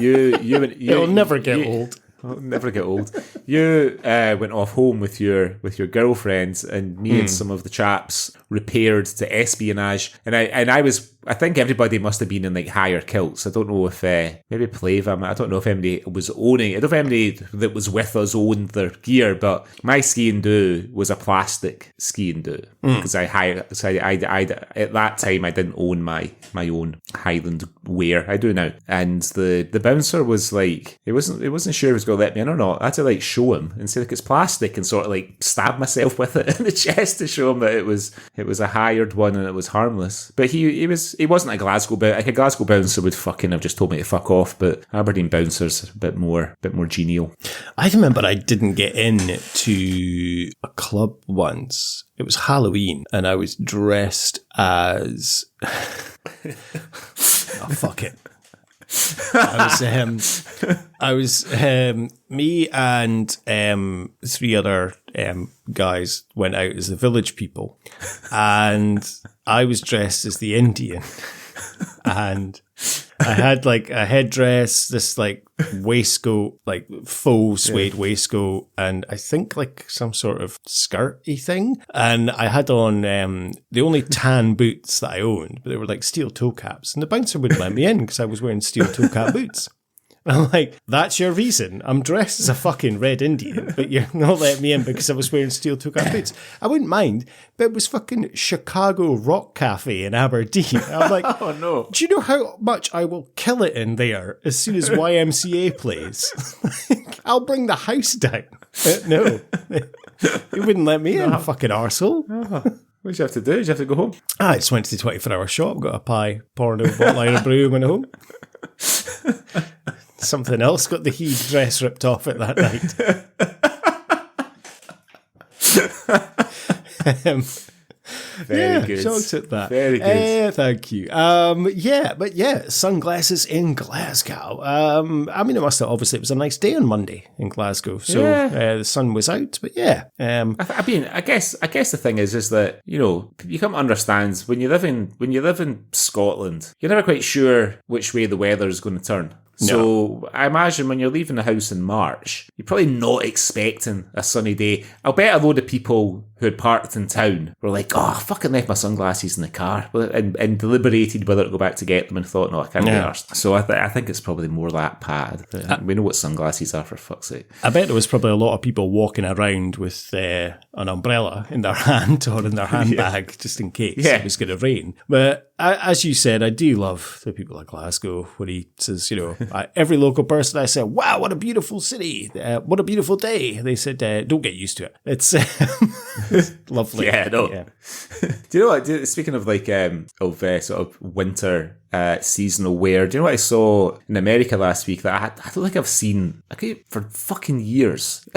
It'll never get old. I'll never get old. You went off home with your girlfriends, and me and some of the chaps repaired to espionage. And I think everybody must have been in like higher kilts. I don't know if maybe Plava. I don't know if anybody was owning. I don't know if anybody that was with us owned their gear. But my skiing do was a plastic skiing do because I at that time I didn't own my own Highland wear. I do now. And the bouncer was like, he wasn't sure he was going to let me in or not. I had to like show him and say like it's plastic and sort of like stab myself with it in the chest to show him that it was a hired one and it was harmless. But he wasn't a Glasgow bouncer. Like a Glasgow bouncer would fucking have just told me to fuck off, but Aberdeen bouncers a bit more genial. I remember I didn't get in to a club once. It was Halloween and I was dressed as oh fuck it. I was me and three other guys went out as the village people, and I was dressed as the Indian, and I had like a headdress, this like waistcoat, like faux suede waistcoat, and I think like some sort of skirty thing. And I had on the only tan boots that I owned, but they were like steel toe caps. And the bouncer wouldn't let me in because I was wearing steel toe cap boots. I'm like, that's your reason? I'm dressed as a fucking red Indian, but you're not letting me in because I was wearing steel toe cap boots. I wouldn't mind, but it was fucking Chicago Rock Cafe in Aberdeen. I'm like, oh no. Do you know how much I will kill it in there as soon as YMCA plays? I'll bring the house down. No. He wouldn't let me in, fucking arsehole. Oh. What did you have to do? Did you have to go home? I just went to the 24-hour shop, got a pie, poured a bottle of brew, went home. Something else got the heat dress ripped off it that night. Very good. Shocked at that. Very good. Thank you. Sunglasses in Glasgow. I mean, it was a nice day on Monday in Glasgow. So the sun was out, but yeah. I guess the thing is that, you know, you come to understand when you live in Scotland, you're never quite sure which way the weather is going to turn. So I imagine when you're leaving the house in March, you're probably not expecting a sunny day. I'll bet a load of people who had parked in town were like, oh, I fucking left my sunglasses in the car, and deliberated whether to go back to get them and thought, no, I can't be arsed. So I think it's probably more that pad. We know what sunglasses are, for fuck's sake. I bet there was probably a lot of people walking around with an umbrella in their hand or in their handbag just in case it was going to rain. But as you said, I do love the people of Glasgow when he says, you know, every local person I said, wow, what a beautiful city. What a beautiful day. They said, don't get used to it. It's lovely. Yeah, no. Yeah. Do you know what? Speaking of like sort of winter seasonal wear, do you know what I saw in America last week that I don't think I've seen for fucking years?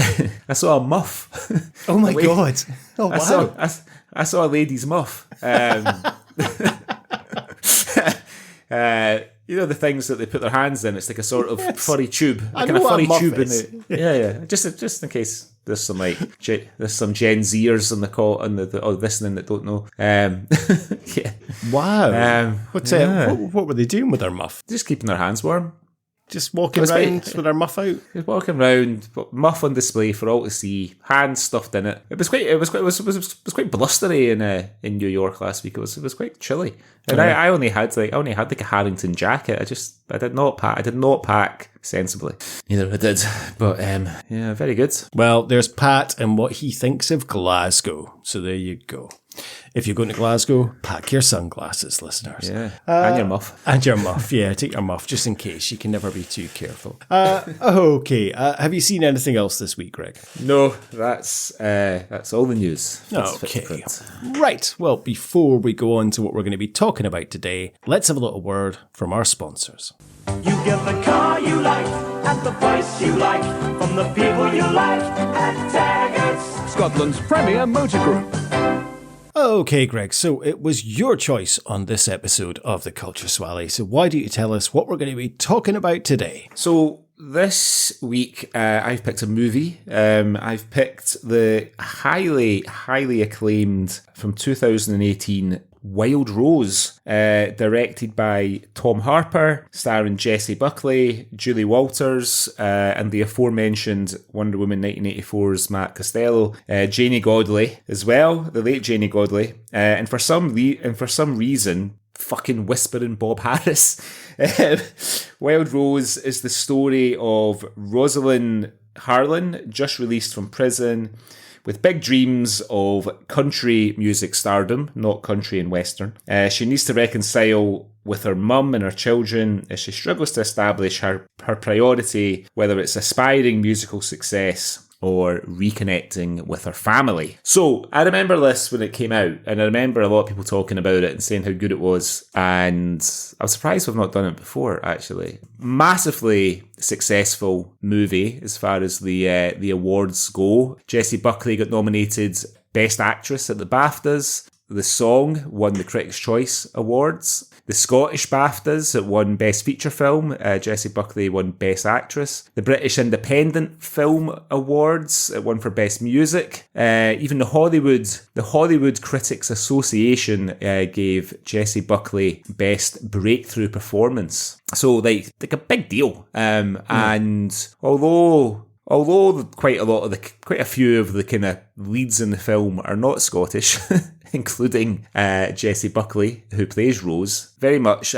I saw a muff. Oh my God. Oh wow. I saw a lady's muff. You know the things that they put their hands in? It's like a sort of furry tube. Like a furry tube in it. Yeah. Just in case there's some Gen Zers on the call and the listening that don't know. Yeah. Wow. What were they doing with their muff? Just keeping their hands warm. Just walking around with their muff out. Just walking around, muff on display for all to see, hands stuffed in it. It was quite blustery in New York last week. It was quite chilly, and I only had like a Harrington jacket. I did not pack sensibly. Neither I did, but very good. Well, there's Pat and what he thinks of Glasgow. So there you go. If you're going to Glasgow, pack your sunglasses, listeners. Yeah, and your muff. And your muff, yeah. Take your muff, just in case. You can never be too careful. Okay. Have you seen anything else this week, Greg? No, that's all the news. Okay. Right. Well, before we go on to what we're going to be talking about today, let's have a little word from our sponsors. You get the car you like at the price you like from the people you like at Taggart's. It's got Scotland's premier motor group. Okay, Greg, so it was your choice on this episode of the Culture Swally. So why don't you tell us what we're going to be talking about today? So this week, I've picked a movie. I've picked the highly acclaimed from 2018 Wild Rose, directed by Tom Harper, starring Jesse Buckley, Julie Walters, and the aforementioned Wonder Woman 1984's Matt Costello, Janie Godley as well, the late Janie Godley, and for some reason, fucking whispering Bob Harris. Wild Rose is the story of Rosalind Harlan, just released from prison, with big dreams of country music stardom, not country and western. She needs to reconcile with her mum and her children as she struggles to establish her priority, whether it's aspiring musical success or reconnecting with her family. So I remember this when it came out, and I remember a lot of people talking about it and saying how good it was, and I was surprised we've not done it before, actually. Massively successful movie as far as the awards go. Jesse Buckley got nominated Best Actress at the BAFTAs. The song won the Critics' Choice Awards. The Scottish BAFTAs, it won Best Feature Film. Jesse Buckley won Best Actress. The British Independent Film Awards, it won for Best Music. Even the Hollywood Critics Association gave Jesse Buckley Best Breakthrough Performance. So like a big deal. And although quite a few of the kind of leads in the film are not Scottish, including Jesse Buckley, who plays Rose, very much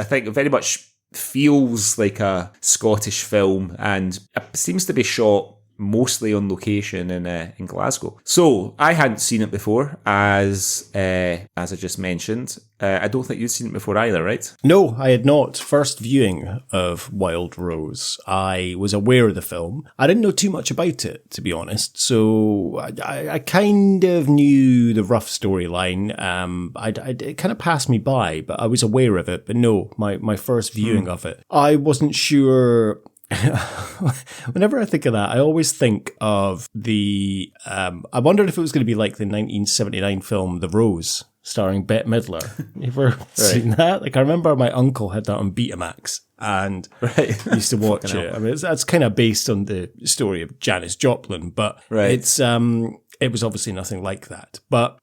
feels like a Scottish film, and it seems to be shot mostly on location in Glasgow. So I hadn't seen it before, as I just mentioned. I don't think you'd seen it before either, right? No, I had not. First viewing of Wild Rose. I was aware of the film. I didn't know too much about it, to be honest. So I kind of knew the rough storyline. It kind of passed me by, but I was aware of it. But no, my first viewing of it, I wasn't sure. Whenever I think of that, I always think of I wondered if it was going to be like the 1979 film The Rose, starring Bette Midler. You ever seen that? Like, I remember my uncle had that on Betamax and used to watch it. I mean, that's kind of based on the story of Janis Joplin, but it was obviously nothing like that. But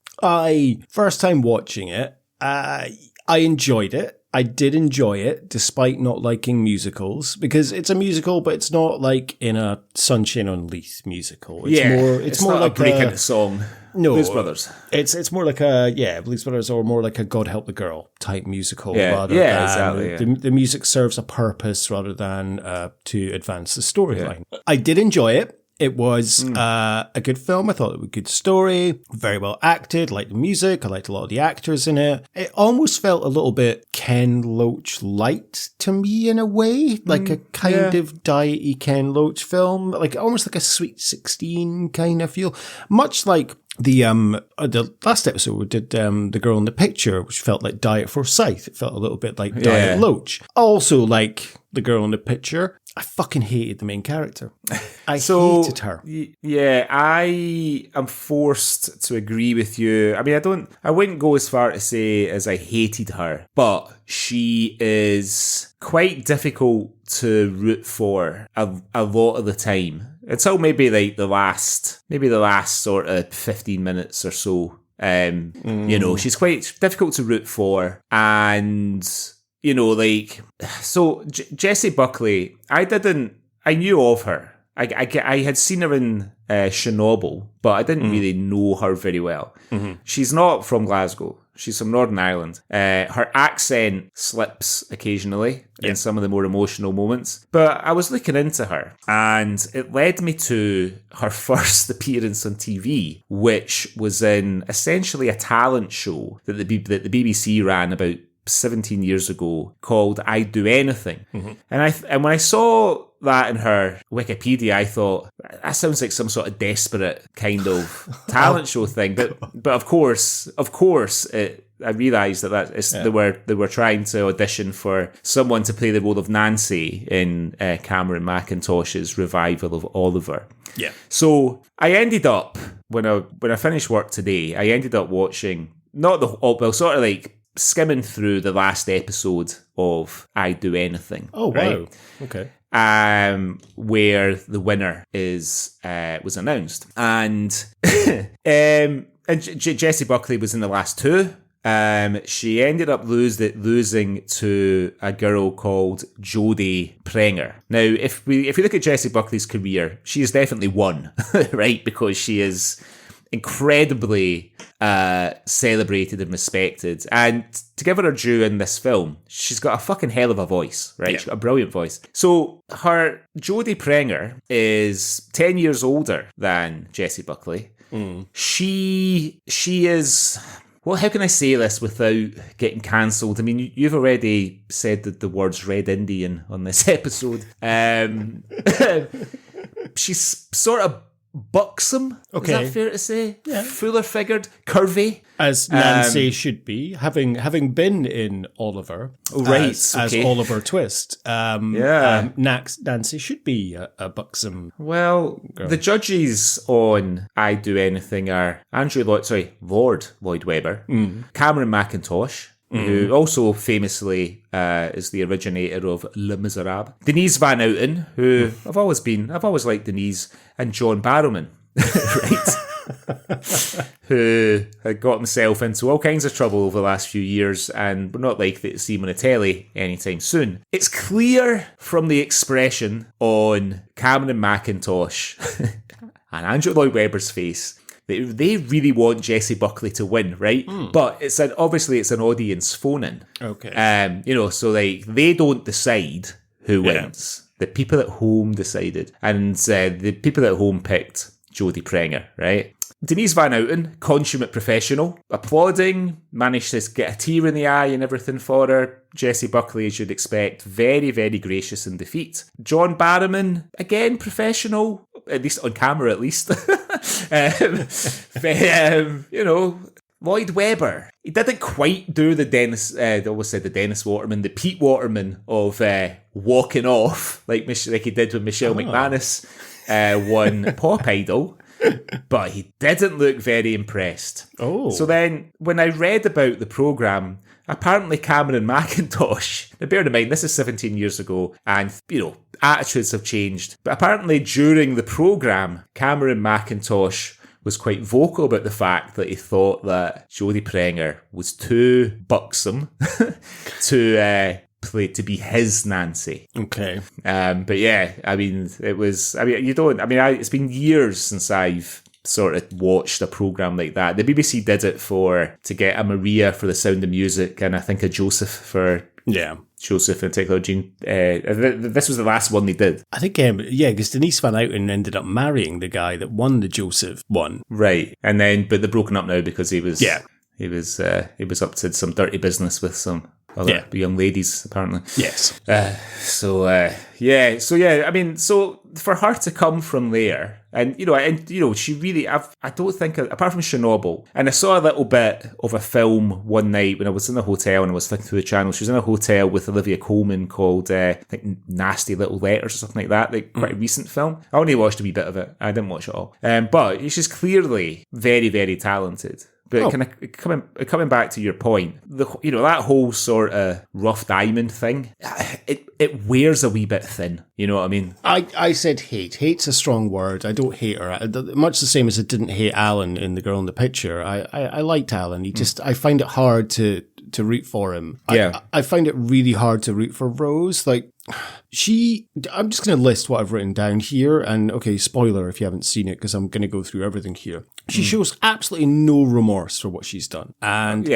first time watching it, I enjoyed it. I did enjoy it, despite not liking musicals, because it's a musical, but it's not like in a Sunshine on Leith musical. It's more not like a break into song. No, Blues Brothers. It's more like Blues Brothers, or more like a God Help the Girl type musical. Exactly. The music serves a purpose rather than to advance the storyline. Yeah. I did enjoy it. It was a good film. I thought it was a good story, very well acted, liked the music, I liked a lot of the actors in it. It almost felt a little bit Ken Loach light to me in a way, like a kind of diety Ken Loach film, like almost like a Sweet 16 kind of feel, much like the last episode we did The Girl in the Picture, which felt like Diet Forsyth. It felt a little bit like Diet Loach. Also like The Girl in the Picture, I fucking hated the main character. I hated her. Yeah, I am forced to agree with you. I mean, I wouldn't go as far to say as I hated her, but she is quite difficult to root for a lot of the time. Until maybe like the last sort of 15 minutes or so. She's quite difficult to root for, and so Jesse Buckley, I knew of her. I had seen her in Chernobyl, but I didn't really know her very well. Mm-hmm. She's not from Glasgow. She's from Northern Ireland. Her accent slips occasionally in some of the more emotional moments. But I was looking into her, and it led me to her first appearance on TV, which was in essentially a talent show that the BBC ran about 17 years ago called I'd Do Anything. Mm-hmm. And when I saw that in her Wikipedia, I thought, that sounds like some sort of desperate kind of talent show thing. But of course, I realised that they were trying to audition for someone to play the role of Nancy in Cameron Mackintosh's revival of Oliver. Yeah. So I ended up when I finished work today, I ended up watching sort of like skimming through the last episode of I'd Do Anything. Oh, wow. Right? Okay. Where the winner was announced, and Jesse Buckley was in the last two. She ended up losing to a girl called Jodie Prenger. Now, if you look at Jesse Buckley's career, she has definitely won, right? Because she is incredibly celebrated and respected. And to give her due in this film, she's got a fucking hell of a voice, right? Yeah. She's got a brilliant voice. So Jodie Prenger is 10 years older than Jesse Buckley. She is... Well, how can I say this without getting cancelled? I mean, you've already said that the words Red Indian on this episode. She's sort of buxom. Okay. Is that fair to say? Yeah. Fuller figured, curvy. As Nancy should be, having been in Oliver. Right. As Oliver Twist. Nancy should be a buxom girl. The judges on I'd Do Anything are Lord Lloyd Webber, Cameron McIntosh, who also famously is the originator of Les Miserables, Denise Van Outen, who I've always liked Denise, and John Barrowman, right? Who had got himself into all kinds of trouble over the last few years and we're not likely to see him on the telly anytime soon. It's clear from the expression on Cameron McIntosh and Andrew Lloyd Webber's face that they really want Jesse Buckley to win, right? But obviously it's an audience phone-in. Okay. So like they don't decide who wins. The people at home decided. And the people at home picked Jodie Prenger, right? Denise Van Outen, consummate professional, applauding, managed to get a tear in the eye and everything for her. Jesse Buckley, as you'd expect, very, very gracious in defeat. John Barrowman, again, professional, at least on camera, at least. Lloyd Webber, he didn't quite do the Pete Waterman of walking off, like he did when Michelle McManus won Pop Idol. But he didn't look very impressed. Oh. So then, when I read about the programme, apparently Cameron McIntosh, now bear in mind, this is 17 years ago, and, attitudes have changed. But apparently during the programme, Cameron McIntosh was quite vocal about the fact that he thought that Jodie Prenger was too buxom to be his Nancy. Okay. But yeah, it's been years since I've sort of watched a programme like that. The BBC did it to get a Maria for The Sound of Music and I think a Joseph for Joseph and Technology. This was the last one they did. I think, because Denise Van Outen ended up marrying the guy that won the Joseph one. Right. And then, but they're broken up now because he was up to some dirty business with some other young ladies, apparently. Yes. So for her to come from there, she really, I don't think, apart from Chernobyl, and I saw a little bit of a film one night when I was in the hotel and I was flicking through the channel. She was in a hotel with Olivia Colman called, I think, Nasty Little Letters or something like that, like quite a recent film. I only watched a wee bit of it. I didn't watch it all. But she's clearly very, very talented. But coming back to your point, that whole sort of rough diamond thing, it wears a wee bit thin. You know what I mean? I said hate. Hate's a strong word. I don't hate her. Much the same as I didn't hate Alan in The Girl in the Picture. I liked Alan. I find it hard to root for him. Yeah. I find it really hard to root for Rose. Like, I'm just going to list what I've written down here. And okay, spoiler if you haven't seen it, because I'm going to go through everything here. She shows absolutely no remorse for what she's done. And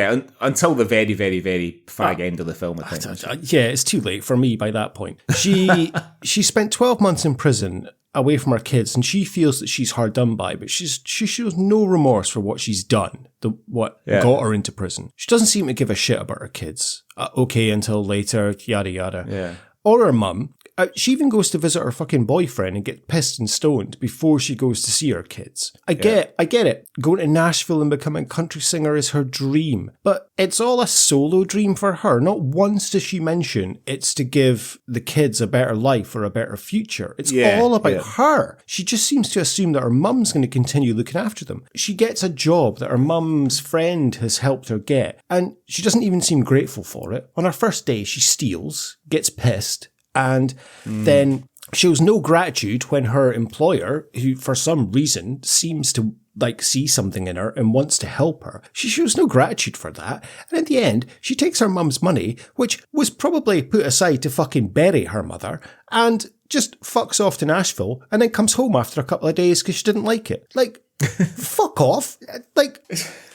until the very, very, very fag end of the film, I think. Yeah, it's too late for me by that point. She spent 12 months in prison away from her kids, and she feels that she's hard done by, but she shows no remorse for what she's done, got her into prison. She doesn't seem to give a shit about her kids. Okay, until later, yada yada. Yeah. Or her mum. she even goes to visit her fucking boyfriend and get pissed and stoned before she goes to see her kids. I get it. Going to Nashville and becoming a country singer is her dream, but it's all a solo dream for her. Not once does she mention it's to give the kids a better life or a better future. It's all about her. She just seems to assume that her mum's going to continue looking after them. She gets a job that her mum's friend has helped her get, and she doesn't even seem grateful for it. On her first day, she steals, gets pissed, and then shows no gratitude when her employer, who for some reason seems to see something in her and wants to help her, she shows no gratitude for that. And in the end, she takes her mum's money, which was probably put aside to fucking bury her mother, and just fucks off to Nashville and then comes home after a couple of days because she didn't like it. Fuck off.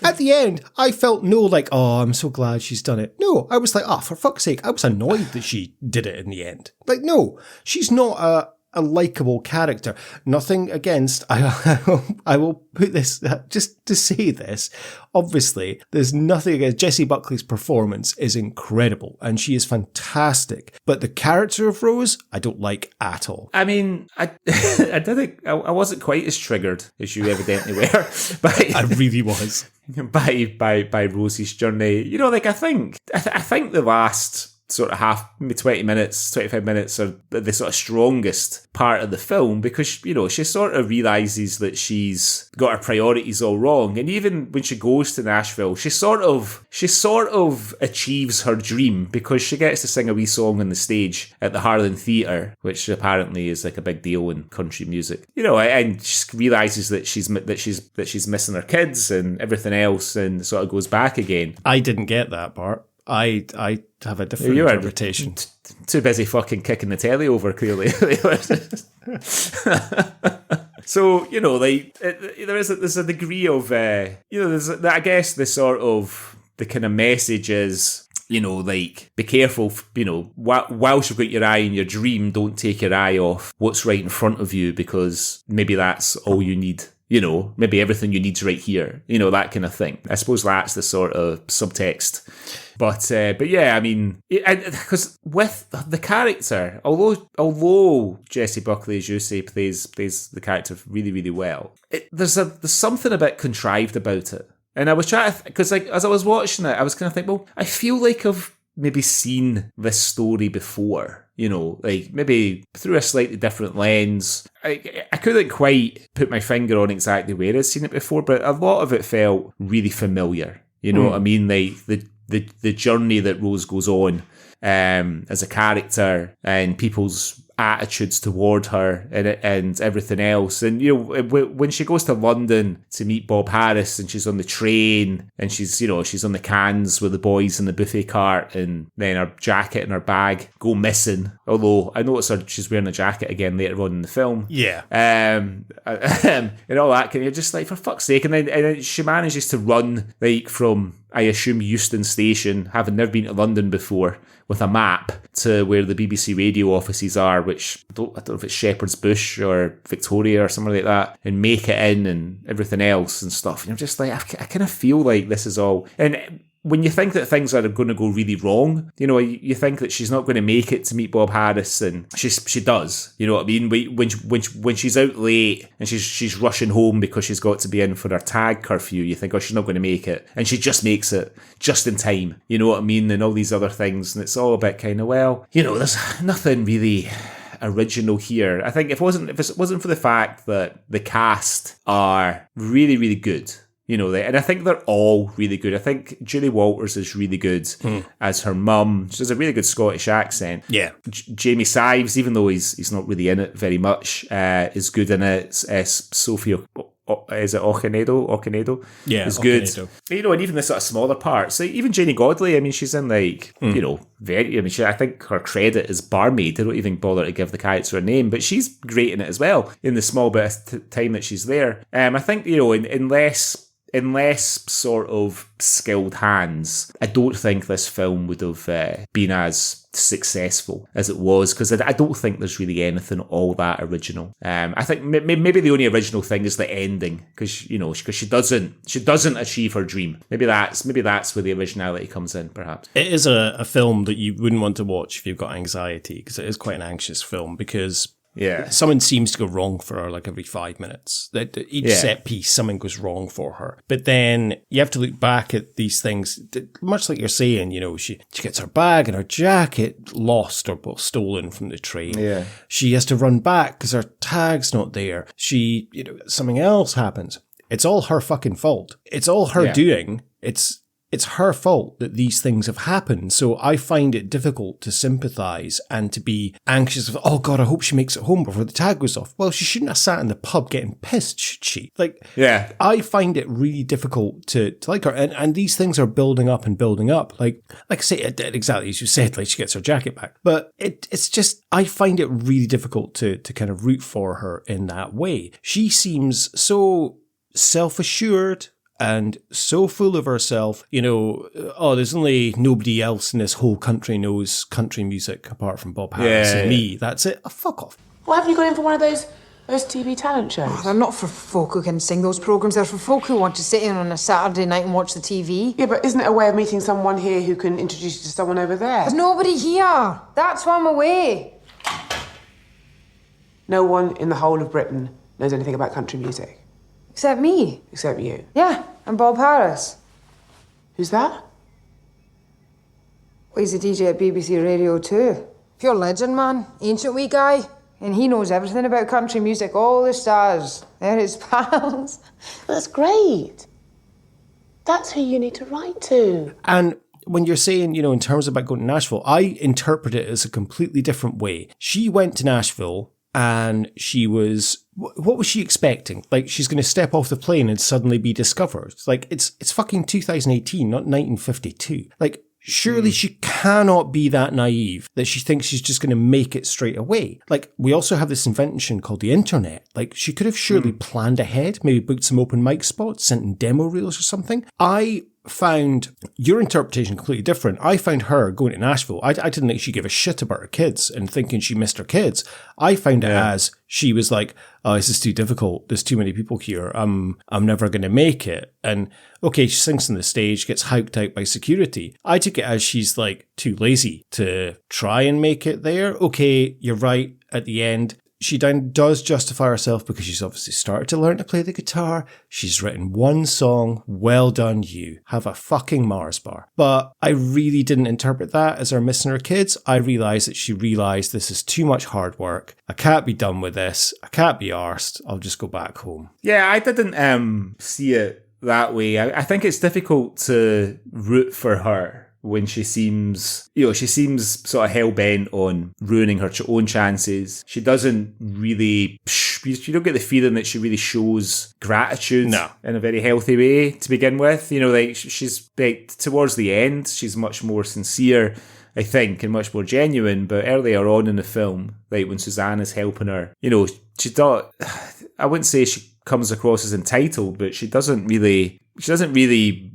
At the end, I felt oh, I'm so glad she's done it. No, I was for fuck's sake, I was annoyed that she did it in the end. No, she's not a likeable character. Nothing against, I will put this, just to say this, obviously, there's nothing against, Jesse Buckley's performance is incredible, and she is fantastic, but the character of Rose, I don't like at all. I mean, I wasn't quite as triggered as you evidently were. I really was. By Rose's journey. I think the last sort of maybe 20 minutes, 25 minutes are the sort of strongest part of the film, because, she sort of realises that she's got her priorities all wrong. And even when she goes to Nashville, she sort of achieves her dream, because she gets to sing a wee song on the stage at the Harlan Theatre, which apparently is a big deal in country music. And she realises that she's missing her kids and everything else, and sort of goes back again. I didn't get that part. I have a different interpretation. Too busy fucking kicking the telly over, clearly. So, there's a degree of, I guess the kind of message is, be careful, whilst you've got your eye on your dream, don't take your eye off what's right in front of you, because maybe that's all you need. Maybe everything you need's right here, that kind of thing. I suppose that's the sort of subtext. But yeah, I mean, because with the character, although Jesse Buckley, as you say, plays the character really, really well, there's something a bit contrived about it. And I was trying to, because as I was watching it, I was kind of thinking, well, I feel like I've maybe seen this story before. Maybe through a slightly different lens. I couldn't quite put my finger on exactly where I'd seen it before, but a lot of it felt really familiar. You know what I mean? The journey that Rose goes on as a character, and people's attitudes toward her and everything else. And when she goes to London to meet Bob Harris, and she's on the train, and she's on the cans with the boys in the buffet cart, and then her jacket and her bag go missing, although I notice she's wearing a jacket again later on in the film, and all that, and you're just for fuck's sake. And then she manages to run from, I assume, Euston Station, having never been to London before, with a map to where the BBC radio offices are, which I don't know if it's Shepherd's Bush or Victoria or somewhere like that, and make it in and everything else and stuff. And I'm just I kind of feel like this is all... And when you think that things are going to go really wrong, you think that she's not going to make it to meet Bob Harris, and she does. You know what I mean? When she's out late and she's rushing home because she's got to be in for her tag curfew, you think, oh, she's not going to make it, and she just makes it just in time. You know what I mean? And all these other things, and it's all a bit kind of, well, there's nothing really original here. I think if it wasn't for the fact that the cast are really, really good. And I think they're all really good. I think Julie Walters is really good as her mum. She has a really good Scottish accent. Yeah. Jamie Sives, even though he's not really in it very much, is good in it. Sophia, is it Okonedo? Yeah, is good. And even the sort of smaller parts. Even Janie Godley, I mean, she's in I think her credit is barmaid. I don't even bother to give the character a name, but she's great in it as well, in the small bit of time that she's there. I think, in less in less sort of skilled hands, I don't think this film would have been as successful as it was, because I don't think there's really anything all that original. I think maybe the only original thing is the ending, because she doesn't achieve her dream. Maybe that's where the originality comes in, perhaps. It is a film that you wouldn't want to watch if you've got anxiety, because it is quite an anxious film, because something seems to go wrong for her like every 5 minutes. Each set piece, something goes wrong for her. But then you have to look back at these things, much like you're saying, she gets her bag and her jacket lost or stolen from the train. Yeah. She has to run back because her tag's not there. Something else happens. It's all her fucking fault. It's all her doing. It's her fault that these things have happened. So I find it difficult to sympathise and to be anxious of, oh God, I hope she makes it home before the tag goes off. Well, she shouldn't have sat in the pub getting pissed, should she? I find it really difficult to like her. And these things are building up and building up. Like I say, exactly as you said, like she gets her jacket back. But it's just, I find it really difficult to kind of root for her in that way. She seems so self-assured and so full of herself, there's only nobody else in this whole country knows country music apart from Bob Harris and me. That's it. Oh, fuck off. Well, haven't you gone in for one of those TV talent shows? Oh, they're not for folk who can sing those programmes. They're for folk who want to sit in on a Saturday night and watch the TV. Yeah, but isn't it a way of meeting someone here who can introduce you to someone over there? There's nobody here. That's why I'm away. No one in the whole of Britain knows anything about country music. Except me. Except you. Yeah, and Bob Harris. Who's that? Well, he's a DJ at BBC Radio 2. Pure legend, man. Ancient wee guy. And he knows everything about country music. All the stars. They're his pals. That's great. That's who you need to write to. And when you're saying, in terms about going to Nashville, I interpret it as a completely different way. She went to Nashville and she was... What was she expecting? Like, she's going to step off the plane and suddenly be discovered. Like, it's fucking 2018, not 1952. Like, surely she cannot be that naive that she thinks she's just going to make it straight away. Like, we also have this invention called the internet. Like, she could have surely planned ahead, maybe booked some open mic spots, sent in demo reels or something. I found your interpretation completely different. I found her going to Nashville. I didn't think she gave a shit about her kids and thinking she missed her kids. I found it as she was like, oh, this is too difficult. There's too many people here. I'm never going to make it. And okay, she sings on the stage, gets hiked out by security. I took it as she's like too lazy to try and make it there. Okay, you're right. At the end, she does justify herself because she's obviously started to learn to play the guitar. She's written one song. Well done, you. Have a fucking Mars bar. But I really didn't interpret that as her missing her kids. I realised that she realised this is too much hard work. I can't be done with this. I can't be arsed. I'll just go back home. Yeah, I didn't see it that way. I think it's difficult to root for her when she seems sort of hell-bent on ruining her own chances. She doesn't really, you don't get the feeling that she really shows gratitude in a very healthy way to begin with. She's like, towards the end, she's much more sincere, I think, and much more genuine. But earlier on in the film, like when Suzanne is helping her, I wouldn't say she comes across as entitled, but she doesn't really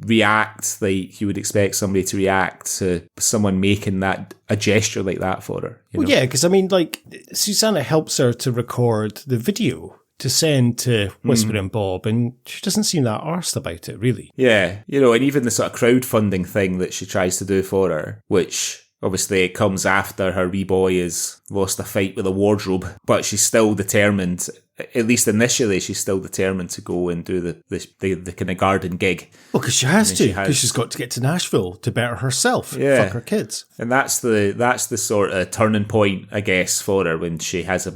react like you would expect somebody to react to someone making a gesture like that for her. Well, yeah, because I mean, like, Susanna helps her to record the video to send to Whisper and Bob, and she doesn't seem that arsed about it, really. Yeah, and even the sort of crowdfunding thing that she tries to do for her, which obviously it comes after her wee boy has lost a fight with a wardrobe, but she's still determined. At least initially, she's still determined to go and do the kind of garden gig. Well, because she has to, because she's got to get to Nashville to better herself, fuck her kids. And that's the sort of turning point, I guess, for her when she has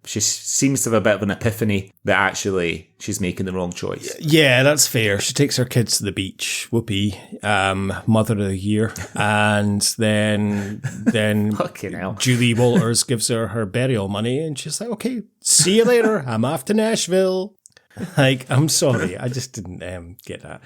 she seems to have a bit of an epiphany that actually she's making the wrong choice. Yeah, that's fair. She takes her kids to the beach, whoopee, Mother of the Year, and then fucking hell. Julie Walters gives her burial money, and she's like, okay, see you later. I'm off to Nashville. Like, I'm sorry, I just didn't get that.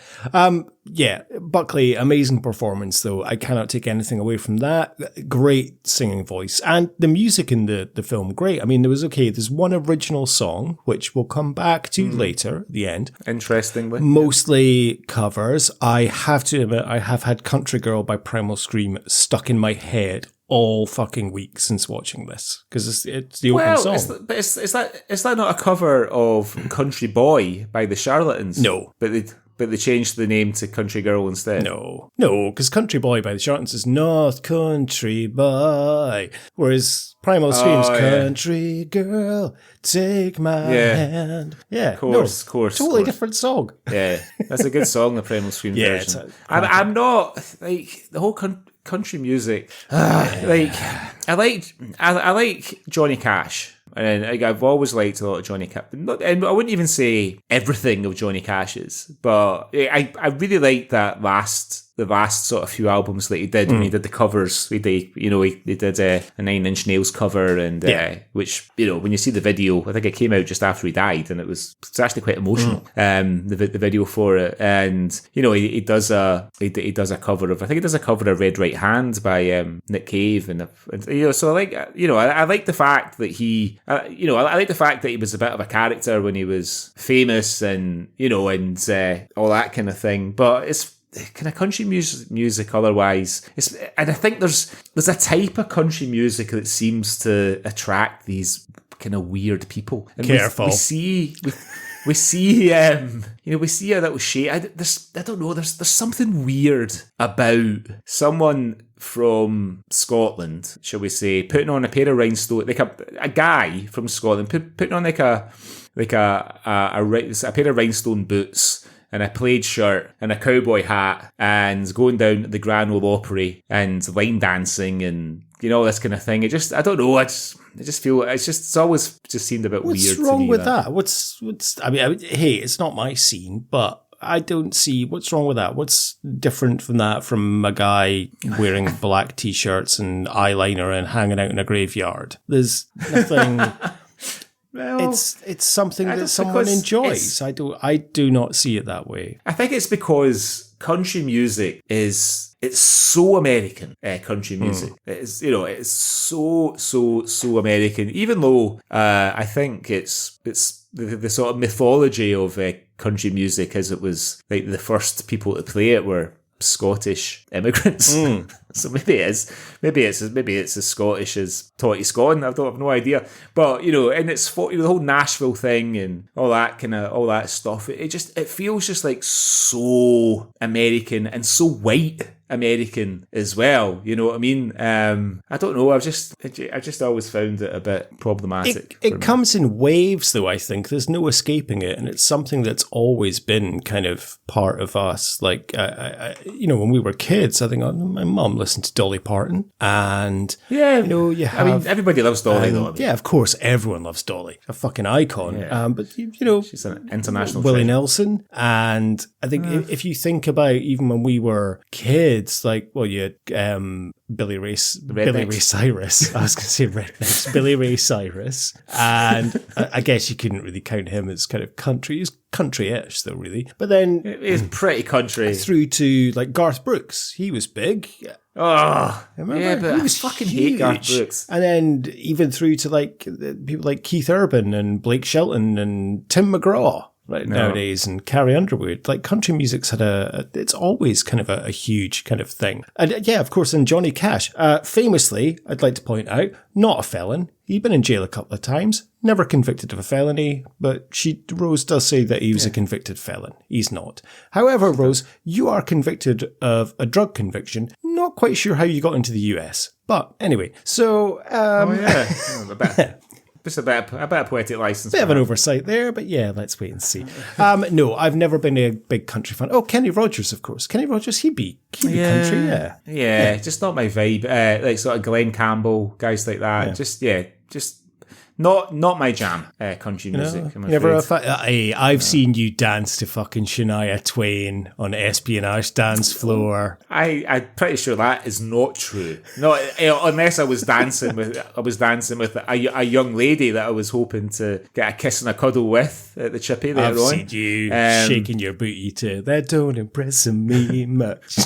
Yeah, Buckley, amazing performance though. I cannot take anything away from that. Great singing voice, and the music in the film, great. I mean, there's one original song which we'll come back to later at the end. Interestingly, mostly covers. I have to admit, I have had "Country Girl" by Primal Scream stuck in my head all fucking week since watching this, because it's the opening song. Is that not a cover of "Country Boy" by the Charlatans? No, but they changed the name to "Country Girl" instead. No, because "Country Boy" by the Charlatans is "North Country Boy," whereas Primal Scream's "Country Girl, Take My Hand." Yeah, of course, totally different song. Yeah, that's a good song, the Primal Scream version. I'm not like the whole country music. Like I like Johnny Cash. And I've always liked a lot of Johnny Cash. And I wouldn't even say everything of Johnny Cash's, but I really like the last sort of few albums that he did when he did the covers. He did a 9 Inch Nails cover, and which, when you see the video, I think it came out just after he died, and it's actually quite emotional. The video for it, and he does a cover of, I think he does a cover of Red Right Hand by Nick Cave, and so I like the fact that I like the fact that he was a bit of a character when he was famous, and and all that kind of thing. But it's kind of country music otherwise. And I think there's a type of country music that seems to attract these kind of weird people. And Careful. We see a little shade. I don't know. There's something weird about someone from Scotland, shall we say, putting on a pair of rhinestones, like a guy from Scotland putting on like a pair of rhinestone boots and a plaid shirt and a cowboy hat, and going down to the Grand Ole Opry and line dancing and all this kind of thing. I don't know. I just feel it's always just seemed a bit weird. What's wrong with that? What's I mean, hey, it's not my scene, but I don't see what's wrong with that. What's different from that from a guy wearing black t-shirts and eyeliner and hanging out in a graveyard? There's nothing. Well, it's something that someone enjoys. I do not see it that way. I think it's because country music it's so American. Country music, it's so American. Even though I think it's the sort of mythology of country music, as it was like the first people to play it were Scottish immigrants. So maybe it's as Scottish as Totty Scone. I have no idea. But and it's the whole Nashville thing and all that stuff. It feels just like so American and so white American as well. You know what I mean? I don't know. I just always found it a bit problematic. It comes in waves, though. I think there's no escaping it, and it's something that's always been kind of part of us. Like, when we were kids, I think my mum listened to Dolly Parton, and I mean, everybody loves Dolly, though. Yeah, of course, everyone loves Dolly, a fucking icon. Yeah. But she's an international Willie trend. Nelson, and I think if you think about even when we were kids. Like, well, you had Billy Ray Cyrus. I was going to say Rednecks. Billy Ray Cyrus. And I guess you couldn't really count him as kind of country. He's country-ish, though, really. But then... He's pretty country. Through to, like, Garth Brooks. He was big. Oh, remember? Yeah, but he was fucking huge. hate Garth Brooks. And then even through to, like, people like Keith Urban and Blake Shelton and Tim McGraw. Nowadays, and Carrie Underwood, like country music's had it's always kind of a huge kind of thing. And of course, in Johnny Cash, famously, I'd like to point out, not a felon. He'd been in jail a couple of times, never convicted of a felony, but Rose does say that he was a convicted felon. He's not. However, Rose, you are convicted of a drug conviction. Not quite sure how you got into the US. But anyway, so... Just a bit of poetic license. Bit of an oversight there, but yeah, let's wait and see. No, I've never been a big country fan. Oh, Kenny Rogers, of course. Kenny Rogers, he'd be country, yeah. Just not my vibe. Like sort of Glenn Campbell, guys like that. Yeah. Just Not my jam, country music. I'm afraid. I've seen you dance to fucking Shania Twain on Espionage dance floor. I'm pretty sure that is not true. No, unless I was dancing with a young lady that I was hoping to get a kiss and a cuddle with at the chippy there. I've seen you shaking your booty to "That Don't Impress Me Much."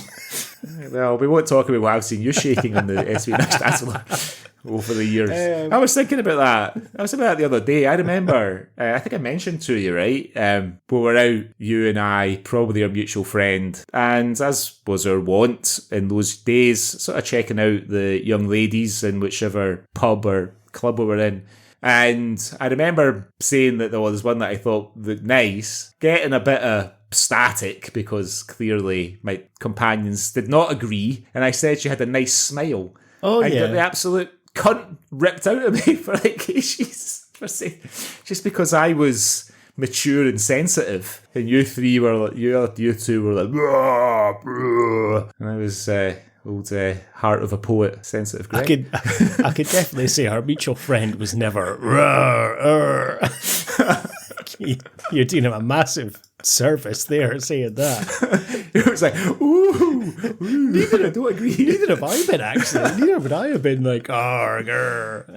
Well, we won't talk about what I've seen you shaking on the Espionage dance floor over the years. I was thinking about that. I was thinking about that the other day. I remember, I think I mentioned to you, right? We were out, you and I, probably our mutual friend, and as was our wont in those days, sort of checking out the young ladies in whichever pub or club we were in. And I remember saying that there was one that I thought looked nice, getting a bit of static because clearly my companions did not agree, and I said she had a nice smile. Oh, I yeah. got the absolute cunt ripped out of me for just because I was mature and sensitive, and you two were like, "Bruh, bruh." And I was old heart of a poet, sensitive Greg. I could definitely say our mutual friend was never. You're doing him a massive service there saying that. It was like, ooh. Neither, I don't agree. Neither have I been, actually. Neither would I have been like, grr.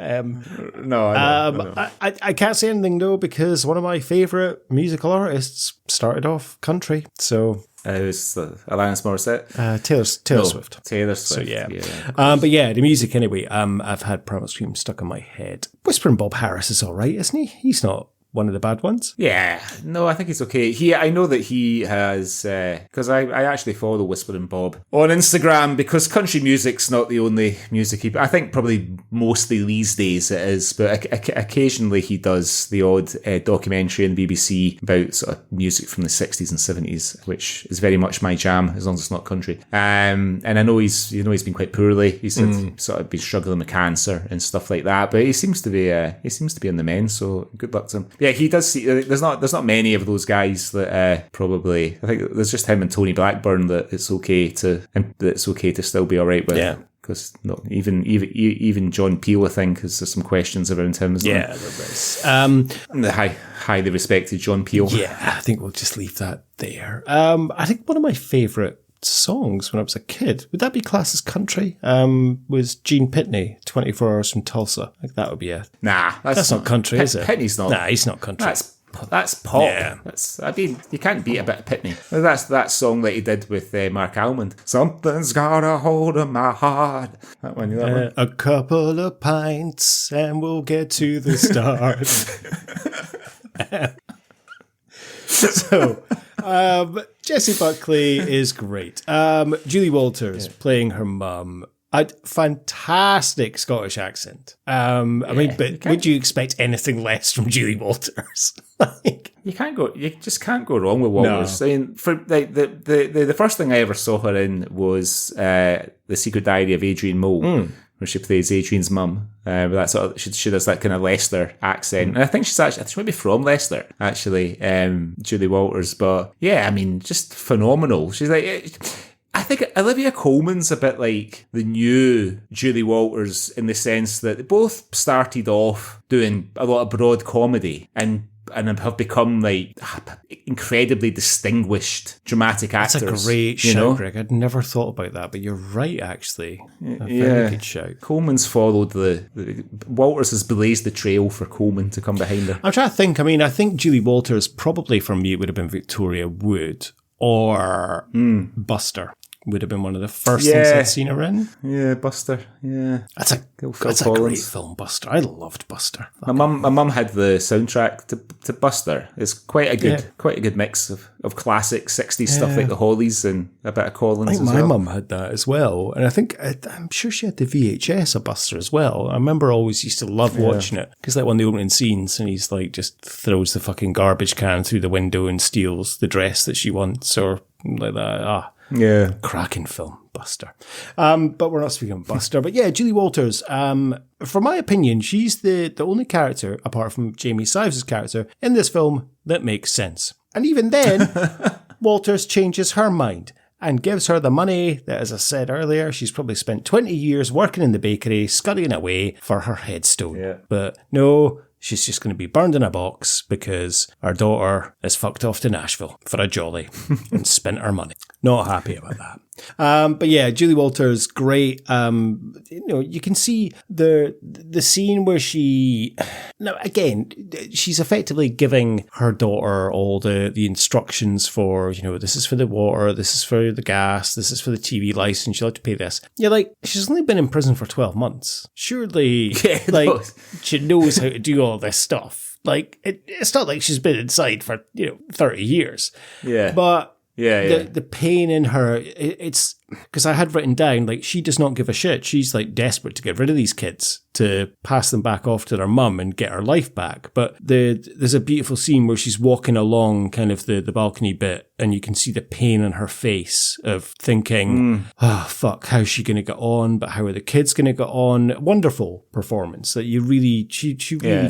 No, I know. I can't say anything, though, because one of my favourite musical artists started off country, so... It was Alanis Morissette. Taylor Swift. Taylor Swift. So, yeah. But yeah, the music anyway. I've had Primal Scream stuck in my head. Whispering Bob Harris is all right, isn't he? He's not one of the bad ones. Yeah, no, I think he's okay. I know that he has, because I actually follow Whispering Bob on Instagram, because country music's not the only music I think probably mostly these days it is, but occasionally he does the odd documentary on the BBC about sort of music from the 60s and 70s, which is very much my jam, as long as it's not country. And I know he's been quite poorly. He said sort of been struggling with cancer and stuff like that, but he seems to be on the mend, so good luck to him. Yeah, he does see. There's not many of those guys that probably. I think there's just him and Tony Blackburn that it's okay to still be all right with. Yeah. Because even John Peel, I think, there's some questions around him as well. Yeah, there is. The highly respected John Peel. Yeah, I think we'll just leave that there. I think one of my favourite songs when I was a kid, would that be classed as country? Was Gene Pitney, 24 Hours from Tulsa. I think that would be Nah, that's not country, is it? Pitney's not. Nah, he's not country. That's pop. Yeah. You can't beat a bit of Pitney. That's that song that he did with Mark Almond. Something's got a hold of my heart. That one. A couple of pints and we'll get to the start. So, Jesse Buckley is great. Julie Walters playing her mum. A fantastic Scottish accent. Would you expect anything less from Julie Walters? You just can't go wrong with Walters. No. I mean, for the first thing I ever saw her in was The Secret Diary of Adrian Mole. Where she plays Adrian's mum. That sort of, she does that kind of Leicester accent, and I think she might be from Leicester actually. Julie Walters, but yeah, I mean, just phenomenal. She's like, I think Olivia Colman's a bit like the new Julie Walters in the sense that they both started off doing a lot of broad comedy and have become like incredibly distinguished dramatic actors. That's a great shout, Greg. I'd never thought about that, but you're right, actually. Very good shout. Coleman's followed Walters has blazed the trail for Coleman to come behind her. I'm trying to think. I mean, I think Julie Walters probably for me would have been Victoria Wood or Buster. Would have been one of the first things I'd seen her in. Yeah, Buster. Yeah, that's a great film, Buster. I loved Buster. My mum had the soundtrack to Buster. It's quite a good mix of classic 60s stuff like the Hollies and a bit of Collins. I think my mum had that as well, and I'm sure she had the VHS of Buster as well. I remember always used to love watching it because like one of the opening scenes, and he's like just throws the fucking garbage can through the window and steals the dress that she wants or like that. Yeah. Cracking film, Buster. But we're not speaking of Buster. But yeah, Julie Walters, for my opinion, she's the only character, apart from Jamie Sives' character, in this film that makes sense. And even then, Walters changes her mind. and gives her the money that, as I said earlier, she's probably spent 20 years working in the bakery, scurrying away for her headstone. Yeah. But no, she's just going to be burned in a box because her daughter is fucked off to Nashville for a jolly and spent her money. Not happy about that. But yeah, Julie Walters, great. You can see the scene where she's effectively giving her daughter all the instructions for, this is for the water, this is for the gas, this is for the TV license, you'll have to pay this. You're like, she's only been in prison for 12 months. Surely, she knows how to do all this stuff. Like, it's not like she's been inside for, 30 years. Yeah. But yeah. The pain in her, it's because I had written down, like, she does not give a shit. She's like desperate to get rid of these kids, to pass them back off to their mum and get her life back. But there's a beautiful scene where she's walking along kind of the balcony bit, and you can see the pain in her face of thinking, fuck, how's she going to get on? But how are the kids going to get on? Wonderful performance that she really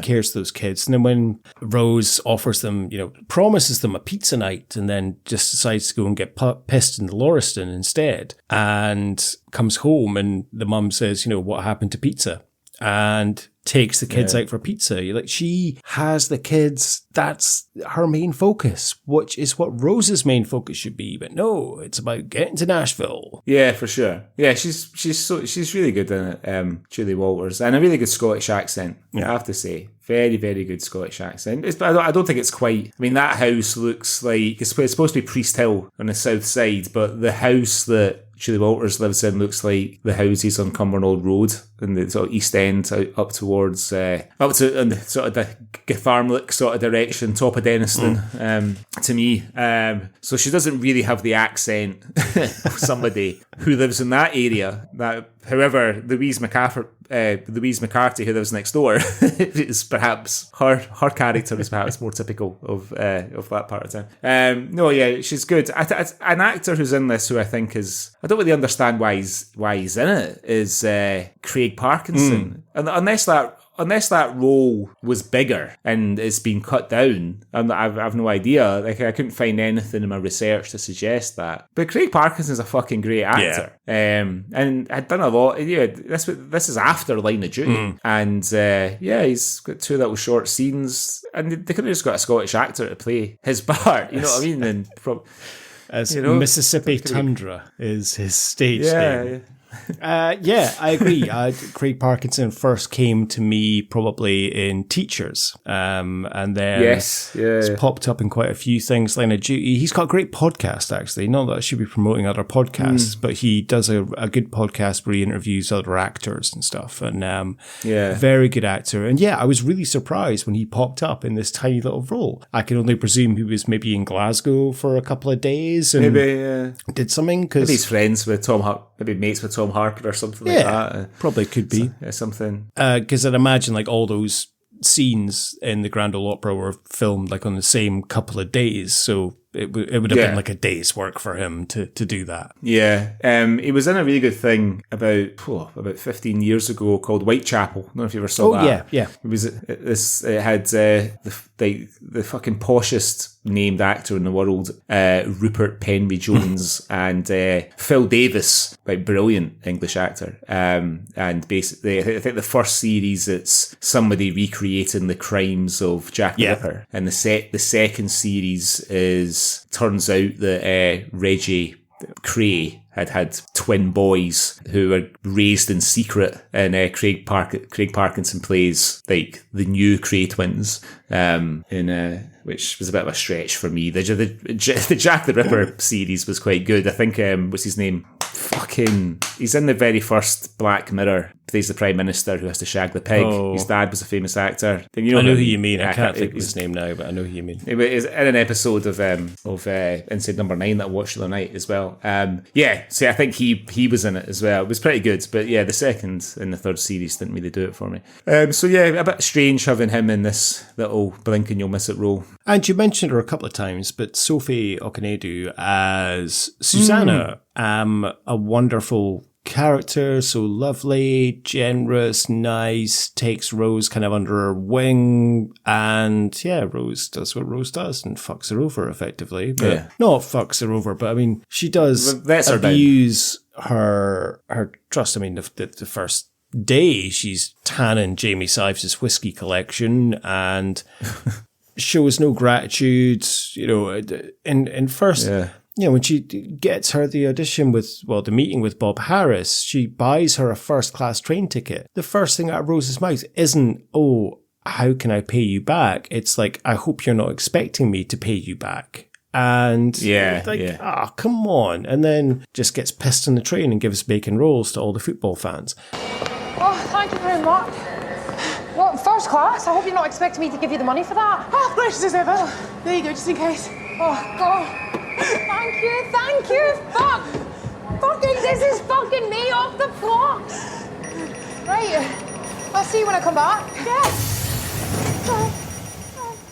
cares for those kids. And then when Rose offers them, promises them a pizza night, and then just decides to go and get pissed in the Lauriston instead, and comes home and the mum says, what happened to pizza? And takes the kids out for pizza. You're like, she has the kids. That's her main focus, which is what Rose's main focus should be. But no, it's about getting to Nashville. Yeah, for sure. Yeah, she's really good in it, Julie Walters, and a really good Scottish accent. I have to say, very, very good Scottish accent. I don't think it's quite. I mean, that house looks like it's supposed to be Priest Hill on the south side, but the house that Julie Walters lives in looks like the houses on Cumbernauld Road in the sort of East End, up towards up to in the sort of the Gartharmlick sort of direction, top of Denniston, to me. So she doesn't really have the accent of somebody who lives in that area. However, Louise McCarthy, who lives next door, is perhaps her character is perhaps more typical of that part of town. She's good. An actor who's in this, who I think I don't really understand why he's in it, is Craig Parkinson. And unless that role was bigger and it's been cut down, I've no idea. Like, I couldn't find anything in my research to suggest that. But Craig Parkinson's a fucking great actor. And I'd done a lot. This is after Line of Duty. And he's got 2 little short scenes. And they could have just got a Scottish actor to play his part. You know what I mean? And Mississippi Tundra is his stage name. I agree. Craig Parkinson first came to me probably in Teachers, and then it's popped up in quite a few things. Line of Duty. He's got a great podcast, actually. Not that I should be promoting other podcasts, but he does a good podcast where he interviews other actors and stuff. And very good actor. And I was really surprised when he popped up in this tiny little role. I can only presume he was maybe in Glasgow for a couple of days and did something. Maybe he's friends with maybe mates with Tom Harper or something like that. Probably could be. Something. Because I'd imagine like all those scenes in the Grand Ole Opera were filmed like on the same couple of days. So it would have been like a day's work for him to do that. Yeah. He was in a really good thing about 15 years ago called Whitechapel. I don't know if you ever saw that. Yeah. It had the fucking poshest named actor in the world, Rupert Penry Jones, and Phil Davis, like brilliant English actor. And basically, I think the first series, it's somebody recreating the crimes of Jack the Ripper, and the second series turns out that Reggie Cray had twin boys who were raised in secret, and Craig Parkinson plays like the new Cray twins, which was a bit of a stretch for me. The Jack the Ripper series was quite good. I think what's his name? He's in the very first Black Mirror. Plays the Prime Minister who has to shag the pig. His dad was a famous actor. I know who you mean. I can't think of his name now, but I know who you mean. It was in an episode of Inside Number 9 that I watched the other night as well. So I think he was in it as well. It was pretty good, but the second and the third series didn't really do it for me. A bit strange having him in this little blink and you'll miss it role. And you mentioned her a couple of times, but Sophie Okonedo as Susanna, a wonderful character, so lovely, generous, nice, takes Rose kind of under her wing, and Rose does what Rose does and fucks her over effectively. But not fucks her over, but I mean, she does abuse her trust. I mean, the first day she's tanning Jamie Sives' whiskey collection and shows no gratitude, in first... Yeah. When she gets her the audition the meeting with Bob Harris, she buys her a first-class train ticket. The first thing out of Rose's mouth isn't, oh, how can I pay you back? It's like, I hope you're not expecting me to pay you back. And come on. And then just gets pissed on the train and gives bacon rolls to all the football fans. Oh, thank you very much. What, first class? I hope you're not expecting me to give you the money for that. Oh, gracious as ever. There you go, just in case. Oh, God. Thank you. Fucking, this is fucking me off the blocks. Right, I'll see you when I come back. Yes.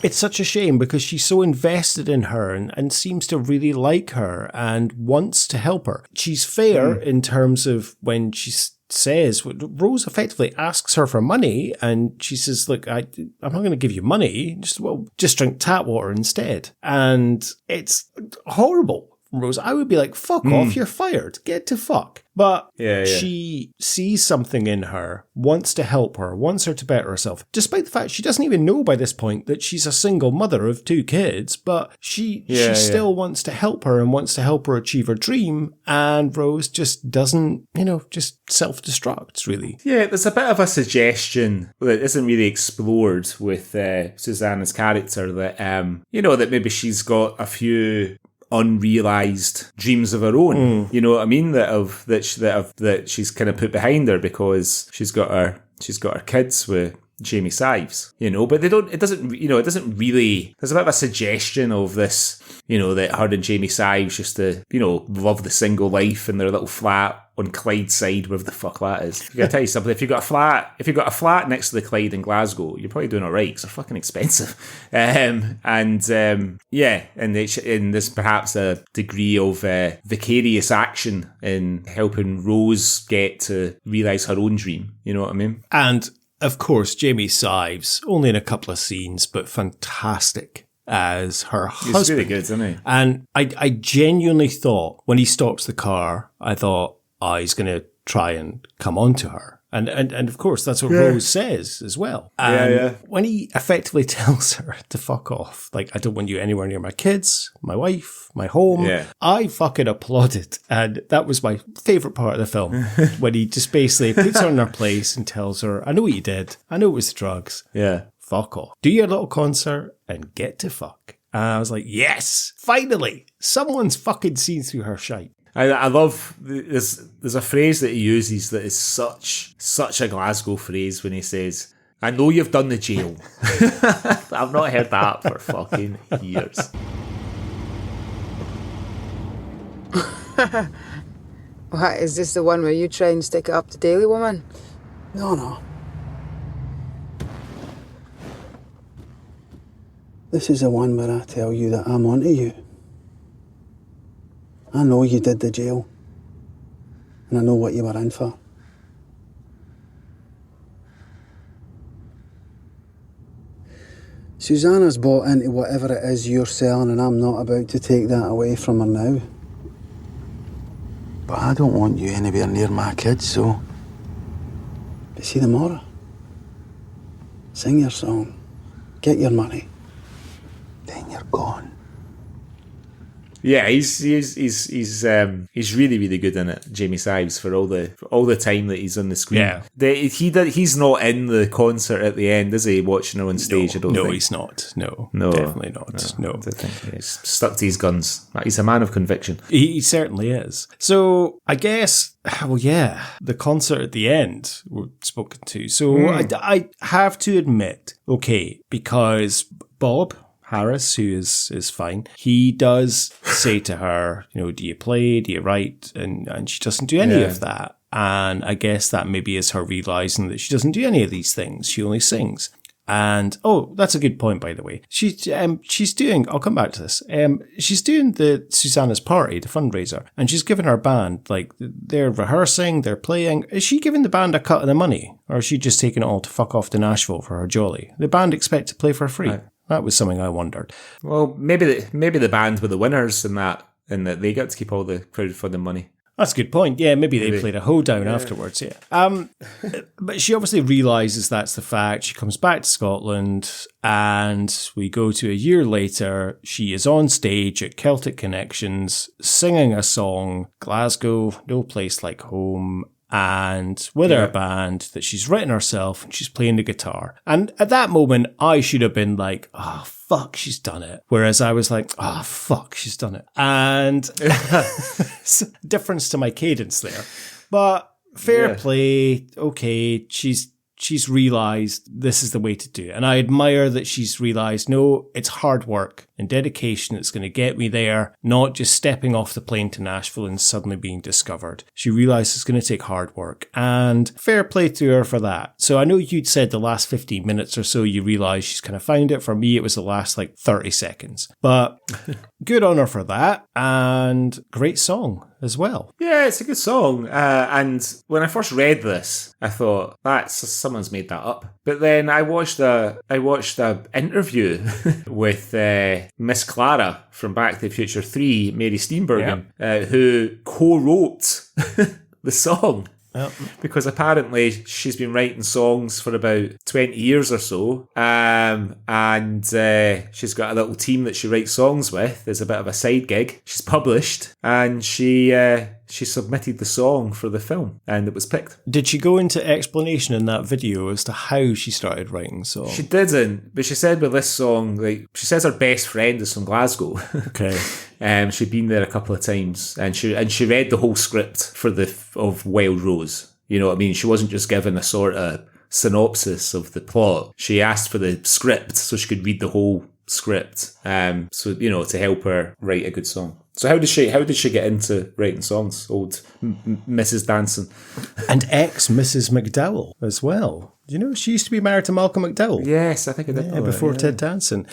It's such a shame because she's so invested in her and seems to really like her and wants to help her. She's fair in terms of when she says, Rose effectively asks her for money and she says, look, I'm not going to give you money, just drink tap water instead. And it's horrible. Rose, I would be like, fuck off, you're fired, get to fuck. But she sees something in her, wants to help her, wants her to better herself, despite the fact she doesn't even know by this point that she's a single mother of 2 kids, but she still wants to help her and wants to help her achieve her dream, and Rose just doesn't, just self-destructs, really. Yeah, there's a bit of a suggestion that isn't really explored with Susanna's character that, that maybe she's got a few unrealized dreams of her own, you know what I mean, that she's kind of put behind her because she's got her kids with Jamie Sives, but it doesn't really, there's a bit of a suggestion of this, that her and Jamie Sives used to, love the single life in their little flat on Clydeside, wherever the fuck that is. I gotta tell you something, if you've got a flat next to the Clyde in Glasgow, you're probably doing alright, because they're fucking expensive. And there's perhaps a degree of vicarious action in helping Rose get to realise her own dream, you know what I mean? And of course, Jamie Sives, only in a couple of scenes, but fantastic as her husband. He's really good, isn't he? And I genuinely thought, when he stops the car, I thought, he's going to try and come on to her. And of course, that's what Rose says as well. And when he effectively tells her to fuck off, like, I don't want you anywhere near my kids, my wife, my home, I fucking applauded. And that was my favourite part of the film, when he just basically puts her in her place and tells her, I know what you did. I know it was the drugs. Yeah. Fuck off. Do your little concert and get to fuck. And I was like, yes, finally, someone's fucking seen through her shite. I love, there's a phrase that he uses that is such a Glasgow phrase when he says, I know you've done the jail. I've not heard that for fucking years. What, is this the one where you try and stick it up to Daily Woman? No. This is the one where I tell you that I'm onto you. I know you did the jail, and I know what you were in for. Susanna's bought into whatever it is you're selling, and I'm not about to take that away from her now. But I don't want you anywhere near my kids, so... But see tomorrow? Sing your song, get your money, then you're gone. Yeah, he's really, really good in it, Jamie Sives, for all the time that he's on the screen. Yeah. He's not in the concert at the end, is he, watching her on stage? No, he's not. No, definitely not. No. I think he's stuck to his guns. He's a man of conviction. He certainly is. So I guess, the concert at the end we're spoken to. So I have to admit, okay, because Bob Harris, who is fine, he does say to her, do you play, do you write? And she doesn't do any of that. And I guess that maybe is her realising that she doesn't do any of these things. She only sings. And, that's a good point, by the way. She's doing, I'll come back to this. She's doing the Susanna's Party, the fundraiser, and she's giving her band, like, they're rehearsing, they're playing. Is she giving the band a cut of the money? Or is she just taking it all to fuck off to Nashville for her jolly? The band expect to play for free. Right. That was something I wondered. Well, maybe the band were the winners in that they got to keep all the crowdfunding money. That's a good point. Yeah, maybe they played a hoedown afterwards, yeah. But she obviously realises that's the fact. She comes back to Scotland, and we go to a year later. She is on stage at Celtic Connections, singing a song, Glasgow, No Place Like Home, and with her band that she's written herself, and she's playing the guitar. And at that moment, I should have been like, oh, fuck, she's done it. Whereas I was like, oh, fuck, she's done it. And difference to my cadence there. But fair play. Okay, she's realised this is the way to do it. And I admire that she's realised, no, it's hard work and dedication that's going to get me there, not just stepping off the plane to Nashville and suddenly being discovered. She realised it's going to take hard work, and fair play to her for that. So I know you'd said the last 15 minutes or so you realised she's kind of found it. For me, it was the last 30 seconds. But good on her for that, and great song as well. Yeah, it's a good song. And when I first read this, I thought, someone's made that up. But then I watched a interview with Miss Clara from Back to the Future 3, Mary Steenburgen, who co-wrote the song. Yep. Because apparently she's been writing songs for about 20 years or so, and she's got a little team that she writes songs with. There's a bit of a side gig. She's published, and she submitted the song for the film, and it was picked. Did she go into explanation in that video as to how she started writing songs? She didn't, but she said with this song, she says her best friend is from Glasgow. Okay. She'd been there a couple of times, and she read the whole script of Wild Rose. You know what I mean? She wasn't just given a sort of synopsis of the plot. She asked for the script so she could read the whole script. To help her write a good song. So how did she get into writing songs? Old Mrs. Danson. And ex-Mrs. McDowell as well. You know, she used to be married to Malcolm McDowell. Yes, I think I did know before that, Ted Danson.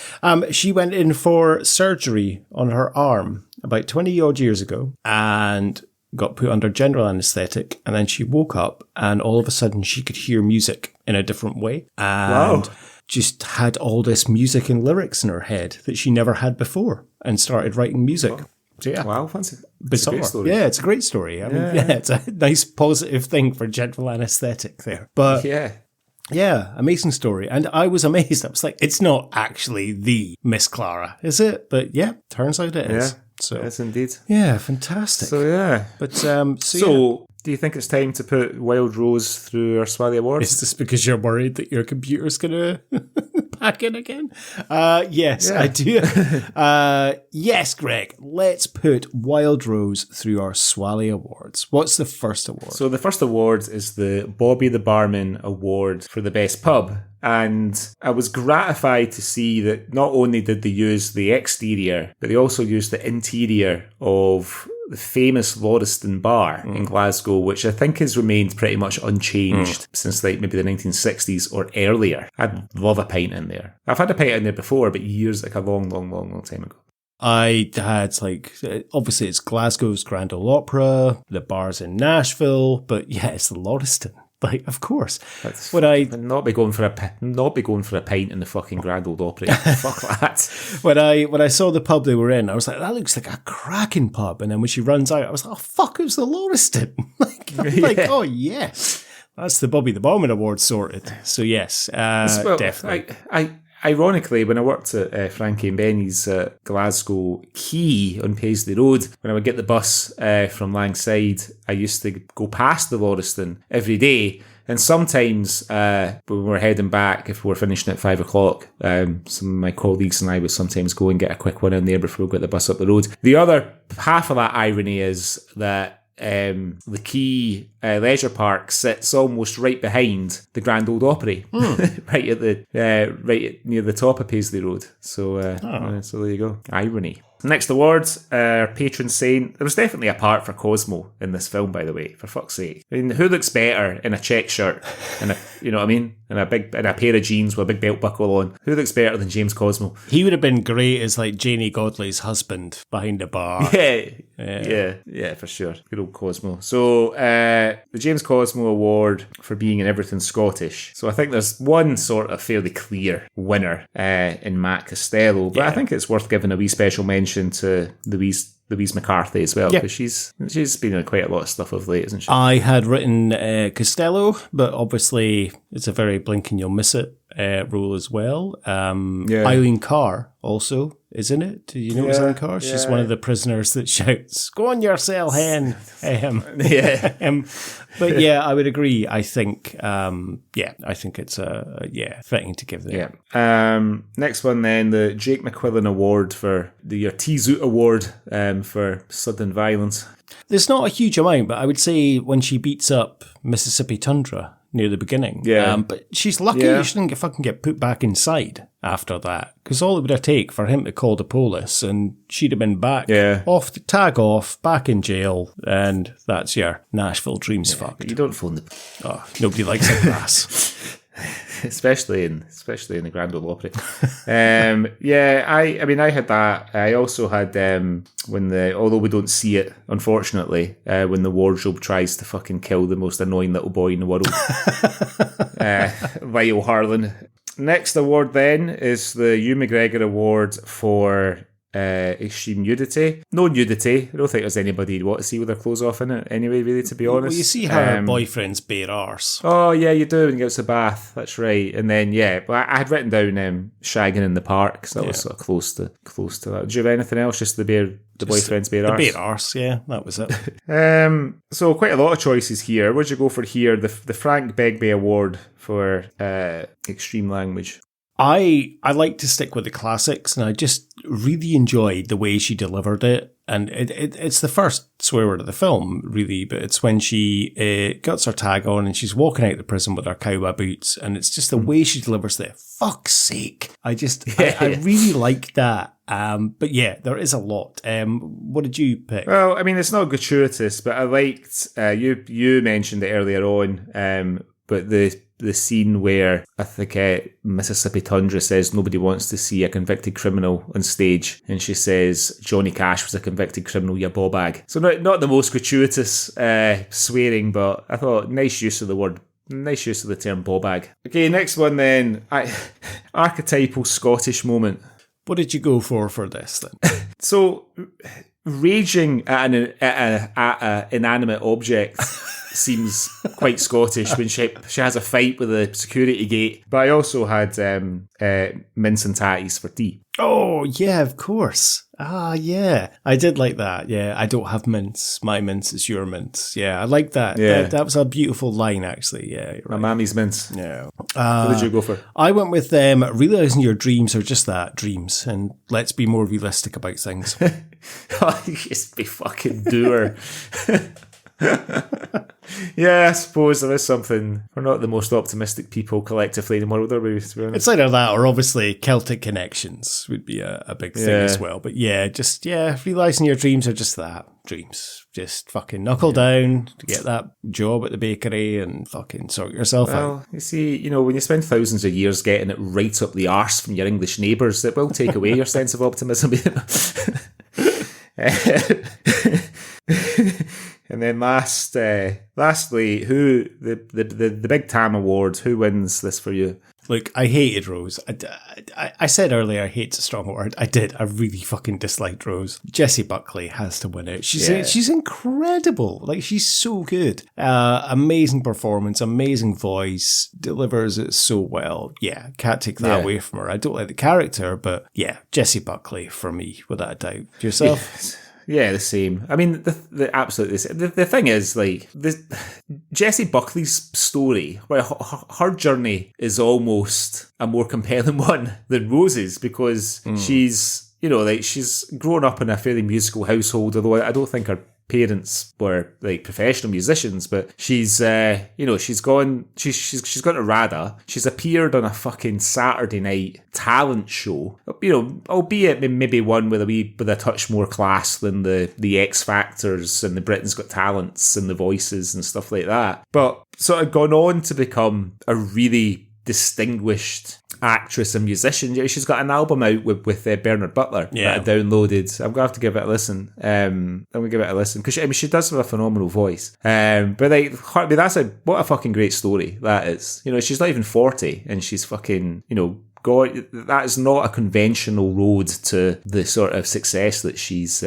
She went in for surgery on her arm about 20-odd years ago and got put under general anaesthetic. And then she woke up and all of a sudden she could hear music in a different way. And just had all this music and lyrics in her head that she never had before and started writing music. Wow. So, yeah. Wow, fancy. Bizarre. It's a great story. Yeah, it's a great story. I mean, it's a nice positive thing for general anaesthetic there. But yeah, amazing story. And I was amazed. I was like, it's not actually the Miss Clara, is it? But yeah, turns out it is. So, yes, indeed. Yeah, fantastic. So, yeah. But, do you think it's time to put Wild Rose through our Swally Awards? Is this because you're worried that your computer's going to back in again? Yes, I do. Yes, Greg, let's put Wild Rose through our Swally Awards. What's the first award? So the first award is the Bobby the Barman Award for the best pub. And I was gratified to see that not only did they use the exterior, but they also used the interior of the famous Lauriston Bar in Glasgow, which I think has remained pretty much unchanged since maybe the 1960s or earlier. I'd love a pint in there. I've had a pint in there before, but years, a long time ago. I had obviously it's Glasgow's Grand Ole Opera, the bar's in Nashville, but yeah, it's the Lauriston. Of course. I'd not be going for a pint in the fucking Grand Ole Opera. Fuck that. When I saw the pub they were in, I was like, that looks like a cracking pub. And then when she runs out, I was like, oh fuck, it was the Lauriston. Oh yes, that's the Bobby the Barman Award sorted. So yes, definitely. Ironically, when I worked at Frankie and Benny's at Glasgow Quay on Paisley Road, when I would get the bus from Langside, I used to go past the Lauriston every day. And sometimes when we were heading back, if we were finishing at 5 o'clock, some of my colleagues and I would sometimes go and get a quick one in there before we got the bus up the road. The other half of that irony is that the Quay Leisure Park sits almost right behind the Grand Ole Opry, right near the top of Paisley Road. So, so there you go. Irony. Next awards, our patron saint. There was definitely a part for Cosmo in this film, by the way, for fuck's sake. I mean, who looks better in a check shirt and you know what I mean? And a pair of jeans with a big belt buckle on. Who looks better than James Cosmo? He would have been great as like Janie Godley's husband behind the bar. Yeah, for sure. Good old Cosmo. So, the James Cosmo Award for being in everything Scottish. So I think there's one sort of fairly clear winner in Matt Costello, but I think it's worth giving a wee special mention to Louise McCarthy as well, because she's been in quite a lot of stuff of late, isn't she? I had written Costello, but obviously it's a very blink and you'll miss it role as well. Eileen Carr also, isn't it? Do you know Eileen Carr? She's one of the prisoners that shouts, "Go on your cell, hen." But yeah, I would agree. I think, I think it's fitting to give them. Yeah. Next one then, the Jake McQuillan Award for your T-Zoot Award for sudden violence. There's not a huge amount, but I would say when she beats up Mississippi Tundra near the beginning. But she's lucky she didn't fucking get put back inside after that, because all it would have taken for him to call the police and she'd have been back tag off, back in jail, and that's your Nashville dreams fucked. You don't phone the... Oh, nobody likes a grass. especially in the Grand Ole Opry. I had that. I also had although we don't see it, unfortunately, when the wardrobe tries to fucking kill the most annoying little boy in the world, Lyle Harlan. Next award then is the Hugh McGregor Award for extreme nudity. No nudity. I don't think there's anybody you'd want to see with their clothes off in it anyway, really, to be honest. Well, you see her boyfriend's bare arse. Oh, yeah, you do when you go to the bath. That's right. And then, but I had written down shagging in the park, because that was sort of close to that. Do you have anything else? Just the boyfriend's bare arse? The bare arse, yeah, that was it. So quite a lot of choices here. What'd you go for here? The Frank Begbie Award for extreme language. I like to stick with the classics, and I just really enjoyed the way she delivered it. And it's the first swear word of the film, really, but it's when she gets her tag on and she's walking out of the prison with her cowboy boots, and it's just the way she delivers it. Fuck's sake. I really like that. But yeah, there is a lot. What did you pick? Well, I mean, it's not gratuitous, but I liked, you mentioned it earlier on, but the scene where I think Mississippi Tundra says nobody wants to see a convicted criminal on stage, and she says Johnny Cash was a convicted criminal, you ball bag. So not the most gratuitous swearing, but I thought nice use of the word. Nice use of the term ball bag. Okay, next one then. Archetypal Scottish moment. What did you go for this then? So, raging at an inanimate object seems quite Scottish when she has a fight with a security gate. But I also had mince and tatties for tea. Oh, yeah, of course. Ah, yeah. I did like that. Yeah, I don't have mince. My mince is your mince. Yeah, I like that. Yeah. That was a beautiful line, actually. Yeah, My mammy's mince. Yeah. What did you go for? I went with realising your dreams are just that, dreams. And let's be more realistic about things. Just be fucking doer. Yeah, I suppose there is something. We're not the most optimistic people collectively anymore, are we? To be honest. It's either that or obviously Celtic connections would be a big thing as well. But realising your dreams are just that, dreams. Just fucking knuckle down to get that job at the bakery and fucking sort yourself out. Well, you see, when you spend thousands of years getting it right up the arse from your English neighbours, it will take away your sense of optimism. And then lastly, who the Big Tam Award? Who wins this for you? Look, I hated Rose. I said earlier, hate's a strong word. I did. I really fucking disliked Rose. Jesse Buckley has to win it. She's incredible. Like, she's so good. Amazing performance, amazing voice, delivers it so well. Yeah, can't take that away from her. I don't like the character, but yeah, Jesse Buckley for me, without a doubt. Yourself? Yes. Yeah, the same. I mean, the absolutely same. The thing is, like, Jesse Buckley's story, her journey is almost a more compelling one than Rose's, because she's, she's grown up in a fairly musical household, although I don't think her parents were like professional musicians, but she's she's gone to RADA. She's appeared on a fucking Saturday night talent show, albeit maybe one with a touch more class than the X Factors and the Britain's Got Talents and the Voices and stuff like that, but sort of gone on to become a really distinguished actress and musician. She's got an album out with Bernard Butler that I downloaded. I'm gonna have to give it a listen. I'm gonna give it a listen because she does have a phenomenal voice. But like, that's what a fucking great story that is. She's not even 40 and she's fucking God. That is not a conventional road to the sort of success that she's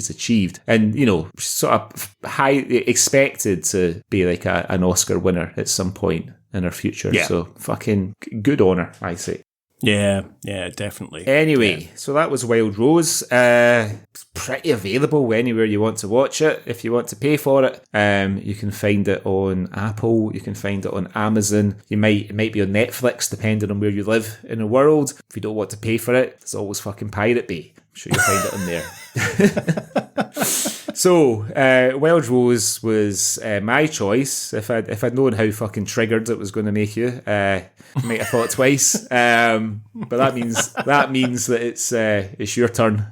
achieved, and sort of high expected to be like an Oscar winner at some point in her future. So fucking good on her, I say. Yeah, definitely. Anyway, so that was Wild Rose. It's pretty available anywhere you want to watch it. If you want to pay for it, you can find it on Apple. You can find it on Amazon. It might be on Netflix, depending on where you live in the world. If you don't want to pay for it, there's always fucking Pirate Bay. I'm sure you'll find it on there. So, Wild Rose was my choice. If I'd known how fucking triggered it was going to make you, might have thought twice. But that means that it's your turn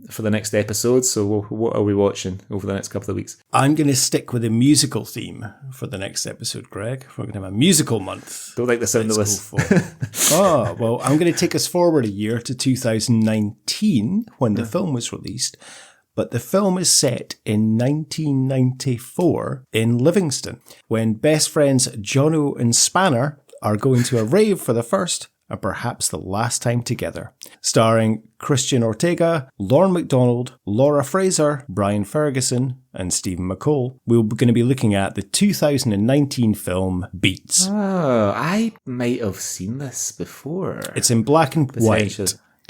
for the next episode. So, what are we watching over the next couple of weeks? I'm going to stick with a musical theme for the next episode, Greg. We're going to have a musical month. Don't like the sound of this. Oh, well, I'm going to take us forward a year to 2019 when the film was released. But the film is set in 1994 in Livingston, when best friends Jono and Spanner are going to a rave for the first and perhaps the last time together. Starring Christian Ortega, Lorne MacDonald, Laura Fraser, Brian Ferguson, and Stephen McCall. We're going to be looking at the 2019 film Beats. Oh, I might have seen this before. It's in black and white.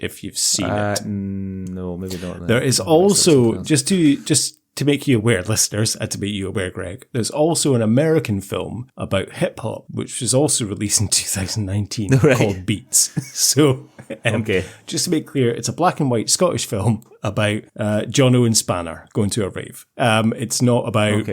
If you've seen it. No, maybe not. There is also, just to make you aware, listeners, and to make you aware, Greg, there's also an American film about hip-hop, which was also released in 2019 called Beats. So, just to make clear, it's a black and white Scottish film about Jono and Spanner going to a rave. It's not about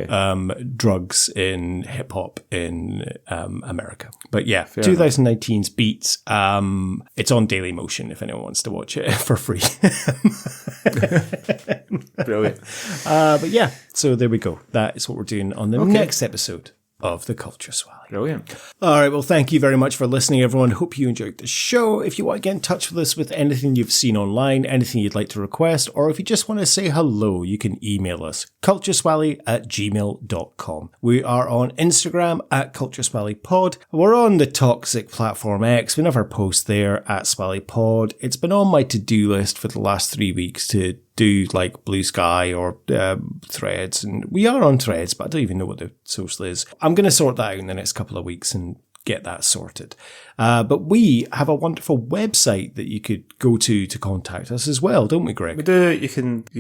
drugs in hip-hop in America. But yeah, 2019's Beats. It's on Daily Motion if anyone wants to watch it for free. Brilliant. But yeah, so there we go. That is what we're doing on the next episode of the Culture Swally. Brilliant. All right, well, thank you very much for listening, everyone. Hope you enjoyed the show. If you want to get in touch with us with anything you've seen online, anything you'd like to request, or if you just want to say hello, you can email us, cultureswally@gmail.com. We are on Instagram @cultureswallypod. We're on the toxic platform X. We never post there @swallypod. It's been on my to-do list for the last 3 weeks to do like Blue Sky or Threads, and we are on Threads, but I don't even know what the social is. I'm going to sort that out in the next couple of weeks and get that sorted. But we have a wonderful website that you could go to contact us as well, don't we, Greg? We do. You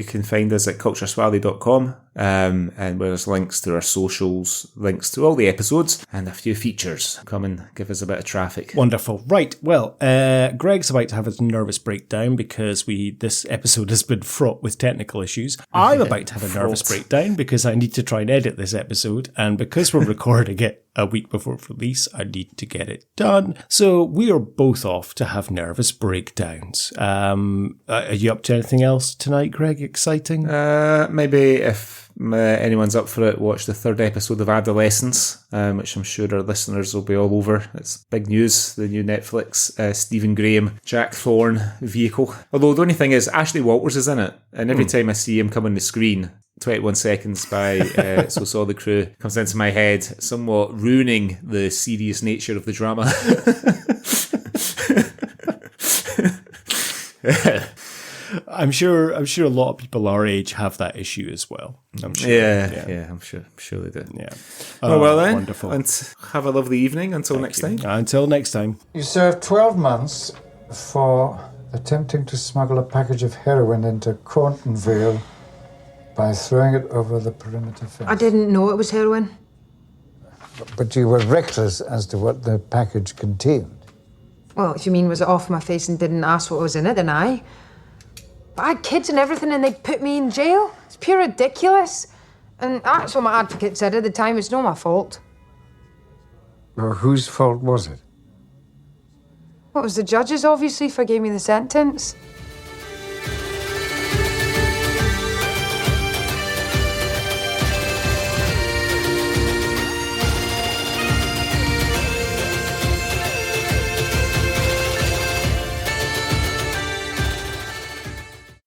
can find us at cultureswally.com, and where there's links to our socials, links to all the episodes, and a few features. Come and give us a bit of traffic. Wonderful. Right. Well, Greg's about to have a nervous breakdown because this episode has been fraught with technical issues. I'm about to have a nervous breakdown because I need to try and edit this episode, and because we're recording it a week before release, I need to get it done. So we are both off to have nervous breakdowns. Are you up to anything else tonight, Greg? Exciting? Maybe if anyone's up for it, watch the 3rd episode of Adolescence, which I'm sure our listeners will be all over. It's big news, the new Netflix Stephen Graham, Jack Thorne vehicle. Although the only thing is, Ashley Walters is in it, and every time I see him come on the screen, 21 Seconds by So Saw the Crew comes into my head, somewhat ruining the serious nature of the drama. I'm sure a lot of people our age have that issue as well. I'm sure. Yeah, I'm sure they do. Yeah. Oh, well then. Wonderful. And have a lovely evening until next time. Until next time. You served 12 months for attempting to smuggle a package of heroin into Corntonville by throwing it over the perimeter fence. I didn't know it was heroin. But you were reckless as to what the package contained. Well, if you mean was it off my face and didn't ask what was in it, then aye. I had kids and everything and they'd put me in jail. It's pure ridiculous. And that's what my advocate said at the time. It's not my fault. Well, whose fault was it? Well, it was the judges, obviously, for giving me the sentence.